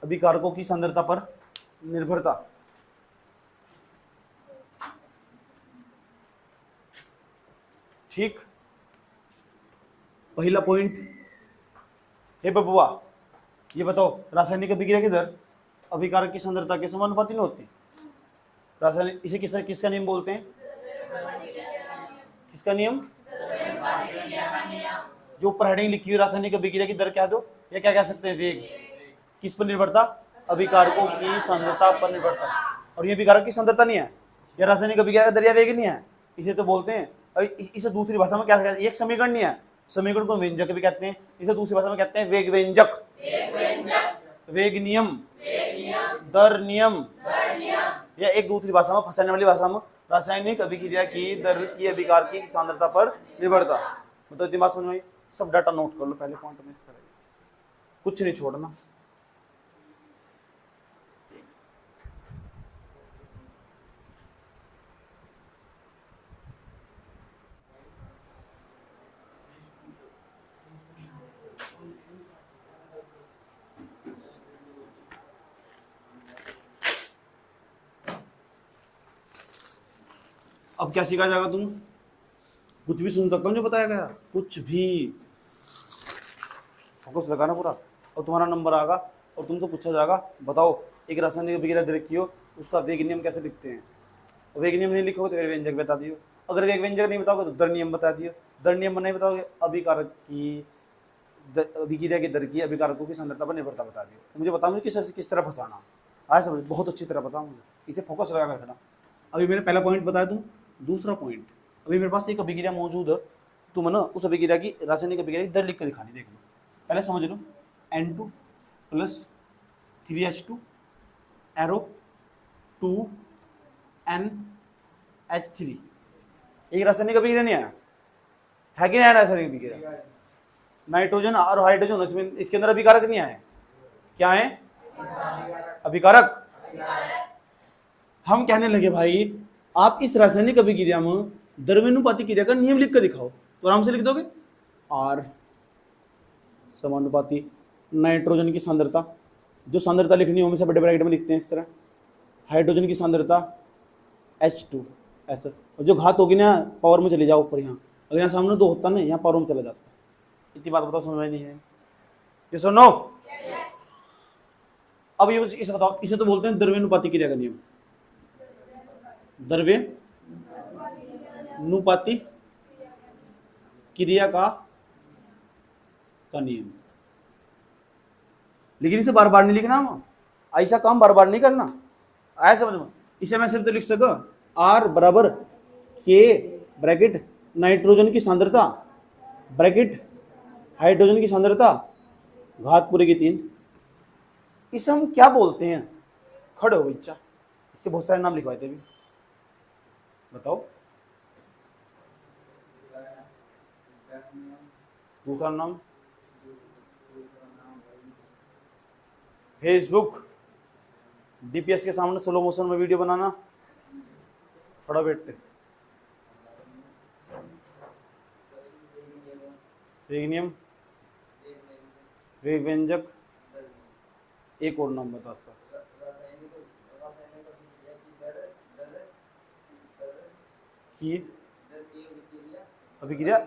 अभिकारकों की सांद्रता पर निर्भरता। ठीक, पहला पॉइंट, हे बबुआ ये बताओ, रासायनिक अभिक्रिया की दर अभिकारक की सांद्रता के समानुपाती नहीं होती, रासायनिक, इसे किसका नियम बोलते हैं, किसका नियम, जो ऊपर हेडिंग लिखी हुई रासायनिक अभिक्रिया की दर क्या दो, या क्या कह सकते हैं, वेग, किस पर निर्भरता, अभिकारकों की सांद्रता पर निर्भरता, और ये अभिकारक की सांद्रता नहीं है, या रासायनिक अभिक्रिया का दर या वेग नहीं है, इसे तो बोलते हैं, इसे दूसरी भाषा में क्या कहते हैं, एक समीकरण नहीं है, समीकरण को व्यंजक भी कहते हैं, इसे दूसरी भाषा में कहते हैं वेग व्यंजक, वेग नियम, दर नियम, या एक दूसरी भाषा में, फंसाने वाली भाषा में, रासायनिक अभिक्रिया की दर की अभिकारक की सांद्रता पर निर्भरता। मतलब दिमाग समझ में, सब डाटा नोट कर लो पहले पॉइंट में, इस तरह कुछ नहीं छोड़ना। अब क्या सीखा जाएगा, तुम कुछ भी सुन सकता हूँ जो बताया गया, कुछ भी, फोकस लगाना पूरा, और तुम्हारा नंबर आएगा और तुमसे पूछा जाएगा बताओ एक रासायनिक अभिक्रिया दर की हो, उसका वेग नियम कैसे लिखते हैं, वेग नियम नहीं लिखोगे तो वेग व्यंजक बता दियो, अगर वेग व्यंजक नहीं बताओगे तो दर नियम बता दियो, दर नियम नहीं बताओगे अभिकारक की अभिक्रिया की दर की अभिकारकों की सांद्रता पर निर्भरता बता दियो। तो मुझे बताओ मुझे किस तरह फंसाना, आज समझ बहुत अच्छी तरह बताओ मुझे, इसे फोकस लगा कर रखना। अभी मैंने पहला पॉइंट बताया, तुम दूसरा पॉइंट, अभी मेरे पास एक अभिक्रिया मौजूद है, तुम ना उस अभिक्रिया की रासायनिक अभिक्रिया की दर लिख कर दिखानी, देख लो पहले समझ लो, N2 + 3H2 एरो 2NH3, एक रासायनिक अभिक्रिया नहीं है कि नहीं रासायनिक अभिक्रिया, नाइट्रोजन और हाइड्रोजन, इसमें इसके अंदर अभिकारक नहीं आए, क्या है, अभिकारक। हम कहने लगे भाई आप इस रासायनिक अभिक्रिया में द्रव्यानुपाती क्रिया का नियम लिख कर दिखाओ, तो आराम से लिख दोगे, R समानुपाती नाइट्रोजन की सांद्रता, जो सांद्रता लिखनी हो हमेशा बड़े ब्रैकेट में लिखते हैं इस तरह, हाइड्रोजन की सांद्रता H2 ऐसा, और जो घात होगी ना पावर में चले जाओ ऊपर, यहाँ अगर यहाँ सामने 2 होता ना, यहाँ पावर में चला जाता, इतनी बात बताओ, समझ में नहीं है, ये सुनो। अब ये इसे बताओ, इसे तो बोलते हैं द्रव्यानुपाती क्रिया का नियम, द्रव्यानुपाती क्रिया का का नियम। लेकिन इसे बार बार नहीं लिखना, हम ऐसा काम बार बार नहीं करना, आया समझ में। इसे मैं सिर्फ तो लिख सको आर बराबर के ब्रैकेट नाइट्रोजन की सांद्रता ब्रैकेट हाइड्रोजन की सांद्रता घात पूरे की 3। इसे हम क्या बोलते हैं? खड़े हो बच्चा, इससे बहुत सारे नाम लिखवाए थे अभी, बताओ। दूसरा नाम फेसबुक, डीपीएस के सामने स्लो मोशन में वीडियो बनाना, खड़ा बैठते। वेगनियम, वेग व्यंजक, एक और नाम बता उसका। की अभिक्रिया,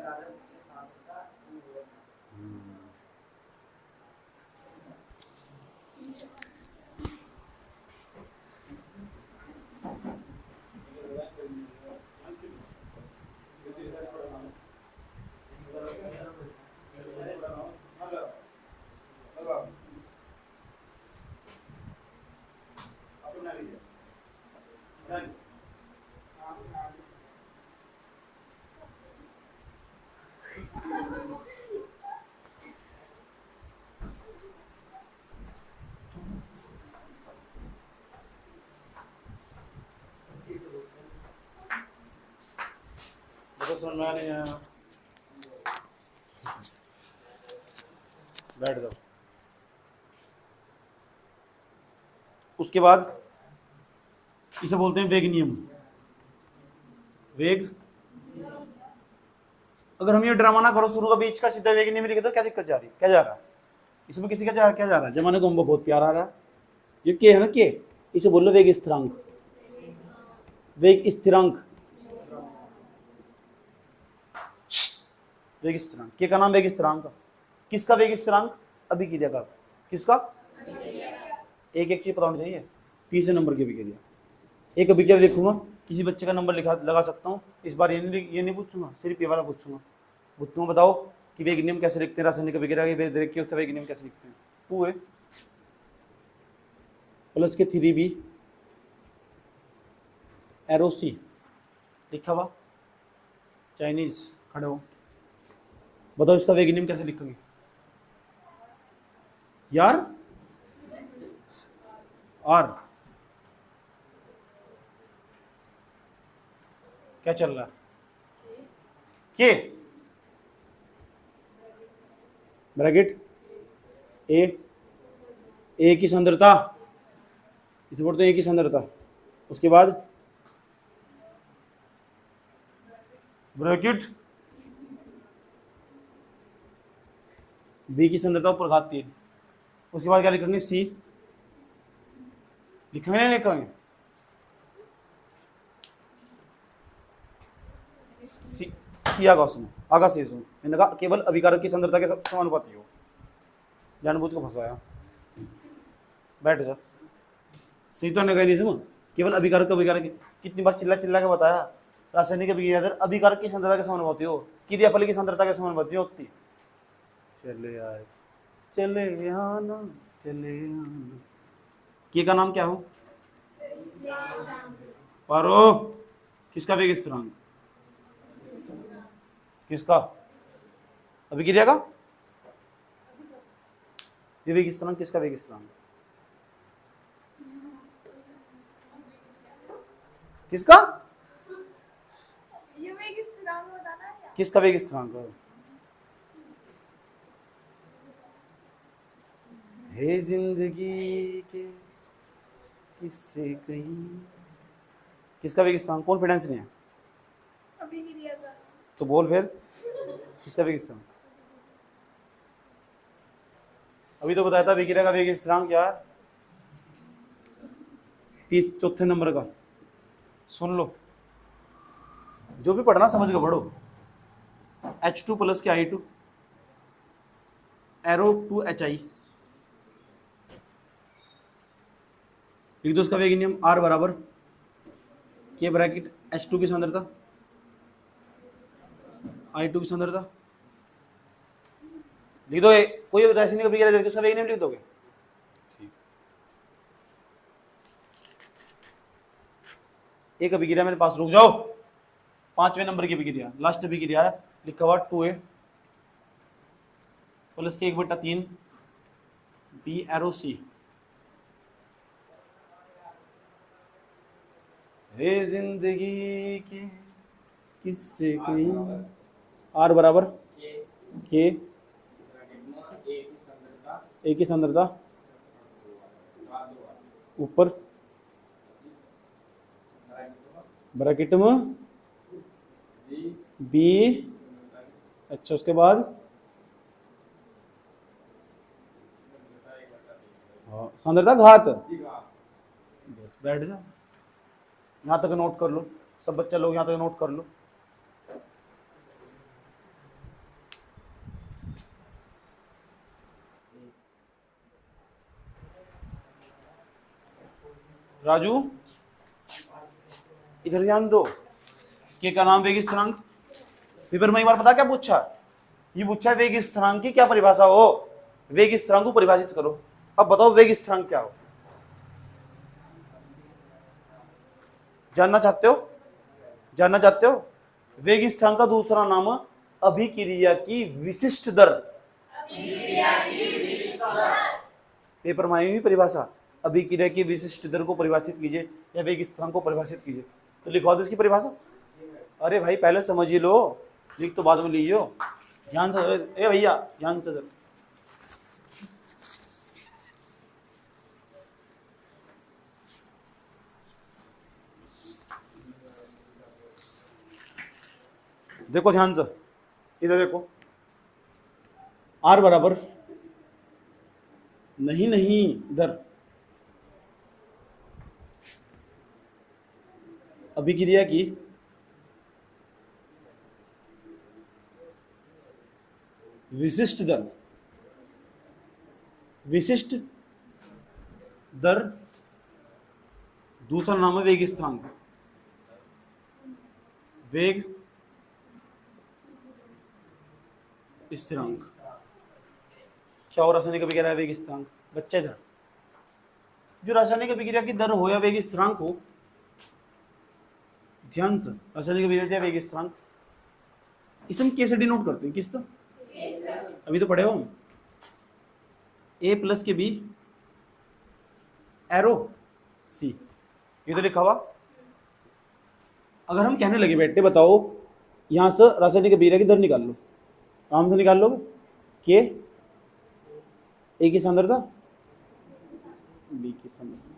समझ में नहीं आया, बैठ जाओ। उसके बाद इसे बोलते हैं वेग नियम। वेग, अगर हम ये ड्रामा ना करो शुरू का बीच का सीधा वेग नियम लिखे तो क्या दिक्कत जा रही, क्या जा रहा है इसमें? किसी का क्या जा रहा है? जमाने को हमको बहुत प्यार आ रहा है, ये के है ना, के इसे बोल लो वेग स्थिरांक, वेग स्थिरांक, वेग स्थिरांक। के का नाम वेग स्थिरांक। किसका वेग स्थिरांक? अभिक्रिया का। किसका? एक एक चीज पता होनी चाहिए। तीसरे नंबर की अभिक्रिया, एक अभिक्रिया लिखूंगा, किसी बच्चे का नंबर लगा सकता हूँ। इस बार ये नहीं पूछूंगा, सिर्फ ये वाला पूछूंगा। बताओ कि वेग नियम कैसे लिखते हैं, रासायनिक अभिक्रिया के उसका वेग नियम कैसे लिखते हैं। 2 है प्लस के 3b एरो सी लिखा हुआ, चाइनीज। खड़े हो, बताओ इसका वेग नियम कैसे लिखोगे यार? और क्या चल रहा है? के ब्रैकेट ए की सांद्रता, इसे बोलते हैं ए की सांद्रता। उसके बाद ब्रैकेट बी की सांद्रता ऊपर घात 3। उसके बाद क्या लिखेंगे? सी लिखेंगे नहीं लिखेंगे? सी आगा उसमें, आगा से उसमें मैंने कहा केवल अभिकारक की सांद्रता के समानुपाती हो, जानबूझ को फंसाया। बैठ जा, सी तो नहीं कही नहीं, केवल अभिकारक कितनी बार चिल्ला के बताया, रासायनिक अभिक्रिया अभिकारक की सांद्रता के समानुपाती हो, क्रिया फल की सांद्रता के समानुपाती होती। चले आए, चले आना, चले आना। के का नाम क्या हो? पारो, किसका वेग स्थिरांक? किसका? अभिक्रिया का। ये वेग स्थिरांक किसका वेग स्थिरांक? किसका? ये वेग स्थिरांक बताना है क्या? किसका वेग स्थिरांक है? जिंदगी के किससे कहीं, किसका वेग स्थिरांक? कौन फिडेंस नहीं है? अभिक्रिया का। तो बोल फिर, किसका वेग स्थिरांक? अभी तो बताया था अभिक्रिया का वेग स्थिरांक यार, 34 नंबर का। सुन लो, जो भी पढ़ना समझ के पढ़ो। H2 प्लस के I2 एरो 2HI, लिख दो उसका वेग नियम। R बराबर के ब्रैकेट H2 की सांद्रता I2 की सांद्रता लिख दो कोई रासायनिक अभिक्रिया देख के उसका वेग नेम लिख दोगे। ठीक, एक अभिक्रिया मेरे पास, रुक जाओ, 5वें नंबर की अभिक्रिया, लास्ट अभिक्रिया है, लिखा हुआ 2A प्लस के 1/3 B एरो C। हे जिंदगी के किससे कोई R बराबर के K ए की सांद्रता A की सांद्रता R दो R ऊपर ब्रैकेट ब्रैकेट में बी B, सांद्रता अच्छा उसके बाद हाँ, सांद्रता घात। जी का बस बैठ जाओ, यहाँ तक नोट कर लो, सब बच्चा लोग यहाँ तक नोट कर लो। राजू इधर ध्यान दो, के का नाम वेग स्थिरांक। पेपर में एक बार पता क्या पूछा, ये पूछा है वेग स्थिरांक की क्या परिभाषा हो, वेग स्थिरांक को परिभाषित करो। अब बताओ वेग स्थिरांक क्या हो, जानना चाहते हो, जानना चाहते हो? वेग स्थिरांक का दूसरा नाम अभिक्रिया की विशिष्ट दर। पेपर में आई हुई परिभाषा, अभिक्रिया की विशिष्ट दर को परिभाषित कीजिए या वेग स्थिरांक को परिभाषित कीजिए। तो लिखवा दो इसकी परिभाषा। अरे भाई पहले समझ ही लो, लिख तो बाद में लीजिए, ध्यान से। ए भैया ध्यान से। देखो ध्यान से, इधर देखो, R बराबर नहीं इधर अभिक्रिया की विशिष्ट दर, विशिष्ट दर दूसरा नाम है वेग स्थिरांक। वेग स्थिरांक क्या हो, रासायनिक अभिक्रिया है वेग स्थिरांक। बच्चे इधर, जो रासायनिक अभिक्रिया की दर हो या वेग स्थिरांक हो, ध्यान से, रासायनिक अभिक्रिया वेग स्थिरांक, इसे हम कैसे डिनोट करते हैं, किस तो अभी तो पढ़े हो हम, A प्लस के B एरो C, ये तो लिखा हुआ। अगर हम कहने लगे बेटे बताओ यहां से रासायनिक अभिक्रिया की दर निकाल लो, आराम से निकाल लोगे, के A की सांद्रता B की सांद्रता,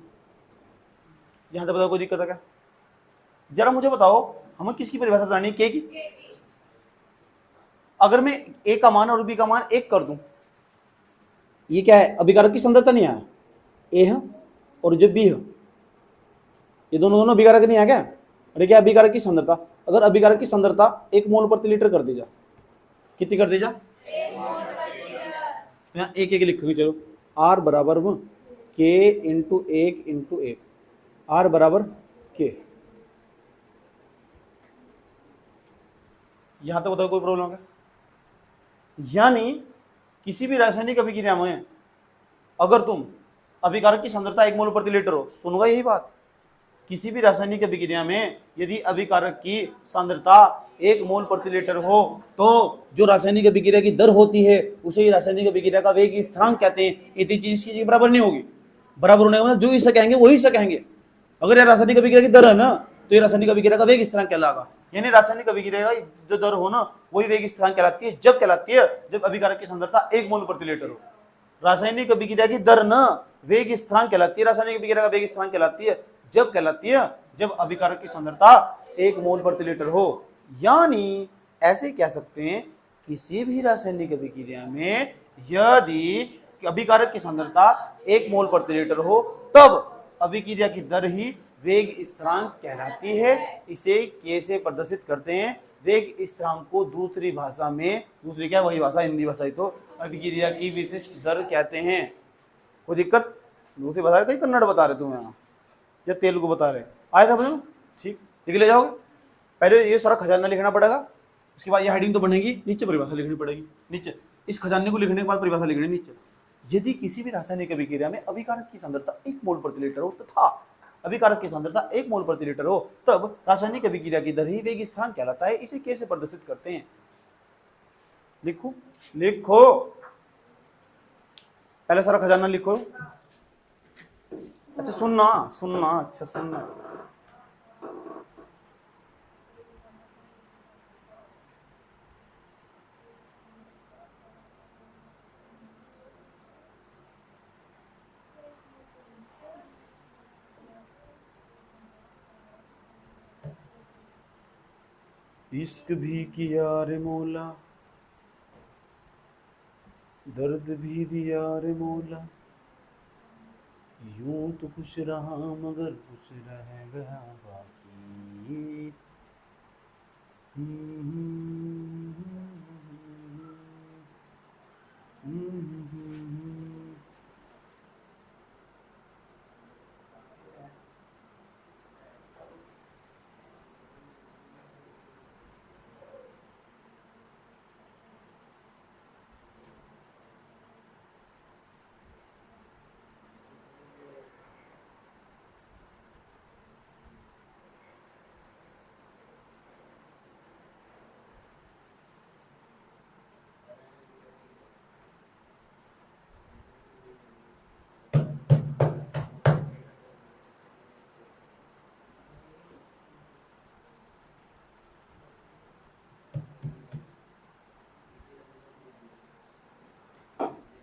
यहां तक बताओ कोई दिक्कत है क्या? जरा मुझे बताओ हमें किसकी परिभाषा बतानी है, के की। अगर मैं A का मान और B का मान 1 कर दूं, ये क्या है, अभिकारक की सांद्रता नहीं आया, A है और जो B है, ये दोनों अभिकारक नहीं आया क्या? अरे क्या अभिकारक की सांद्रता, अगर अभिकारक की सांद्रता 1 मोल प्रति लीटर कर दी जा, कितनी कर दी जा, 1 मोल प्रति लीटर। यहाँ एक लिखोगे, चलो R बराबर K इंटू 1 R बराबर K। यहां तक बताओ कोई प्रॉब्लम है? यानी किसी भी रासायनिक अभिक्रिया में अगर तुम अभिकारक की सांद्रता 1 मोल प्रति लीटर हो, सुनूंगा यही बात, किसी भी रासायनिक अभिक्रिया में यदि अभिकारक की सांद्रता 1 मोल प्रति लीटर हो तो जो रासायनिक अभिक्रिया की दर होती है उसे ही रासायनिक अभिक्रिया का वेग स्थिरांक कहते हैं। यदि चीज की बराबर नहीं होगी, बराबर होने का मतलब जो इसे कहेंगे वही इसे कहेंगे। अगर यह रासायनिक अभिक्रिया की दर है ना तो ये रासायनिक अभिक्रिया का वेग स्थिरांक कहलाएगा। यानी रासायनिक अभिक्रिया का जो दर हो ना वही वेग स्थिरांक कहलाती है। जब कहलाती है जब अभिकारक की सांद्रता 1 मोल प्रति लीटर हो। रासायनिक अभिक्रिया की दर ना वेग स्थिरांक कहलाती है, रासायनिक अभिक्रिया का वेग स्थिरांक कहलाती है जब कहलाती है जब अभिकारक की सांद्रता 1 मोल प्रति लीटर हो। यानी ऐसे कह सकते हैं किसी भी रासायनिक अभिक्रिया में यदि अभिकारक की सांद्रता 1 मोल प्रति लीटर हो तब अभिक्रिया की दर ही वेग स्थिरांक कहलाती है। इसे K से प्रदर्शित करते हैं। वेग स्थिरांक को दूसरी भाषा में, दूसरी क्या वही भाषा हिंदी भाषा ही तो, अभिक्रिया की विशिष्ट दर कहते हैं। कोई दिक्कत? दूसरी भाषा कहीं कन्नड़ बता रहे तुम यहाँ या तेलुगु बता रहे, आए समझ लो, ठीक लिख ले जाओगे। पहले ये सारा खजाना लिखना पड़ेगा, उसके बाद ये हेडिंग तो बनेगी, नीचे परिभाषा लिखनी पड़ेगी। नीचे इस खजाने को लिखने के बाद परिभाषा लिखनी नीचे। यदि किसी भी रासायनिक अभिक्रिया में अभिकारक की सांद्रता 1 मोल प्रति लीटर हो तथा अभिकारक की सांद्रता 1 मोल प्रति लीटर हो, तब रासायनिक अभिक्रिया की दर ही वेग स्थिरांक कहलाता है। इसे कैसे प्रदर्शित करते हैं? लिखो लिखो, पहले सारा खजाना लिखो। अच्छा सुनना सुनना, अच्छा सुनना। इश्क भी किया रे मौला, दर्द भी दिया रे मौला, यूं तो खुश रहा मगर कुछ रह गया बाकी।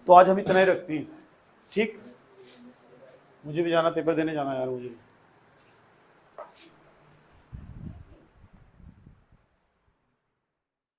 तो आज हम इतना ही रखते हैं, ठीक? मुझे भी जाना, पेपर देने जाना यार मुझे।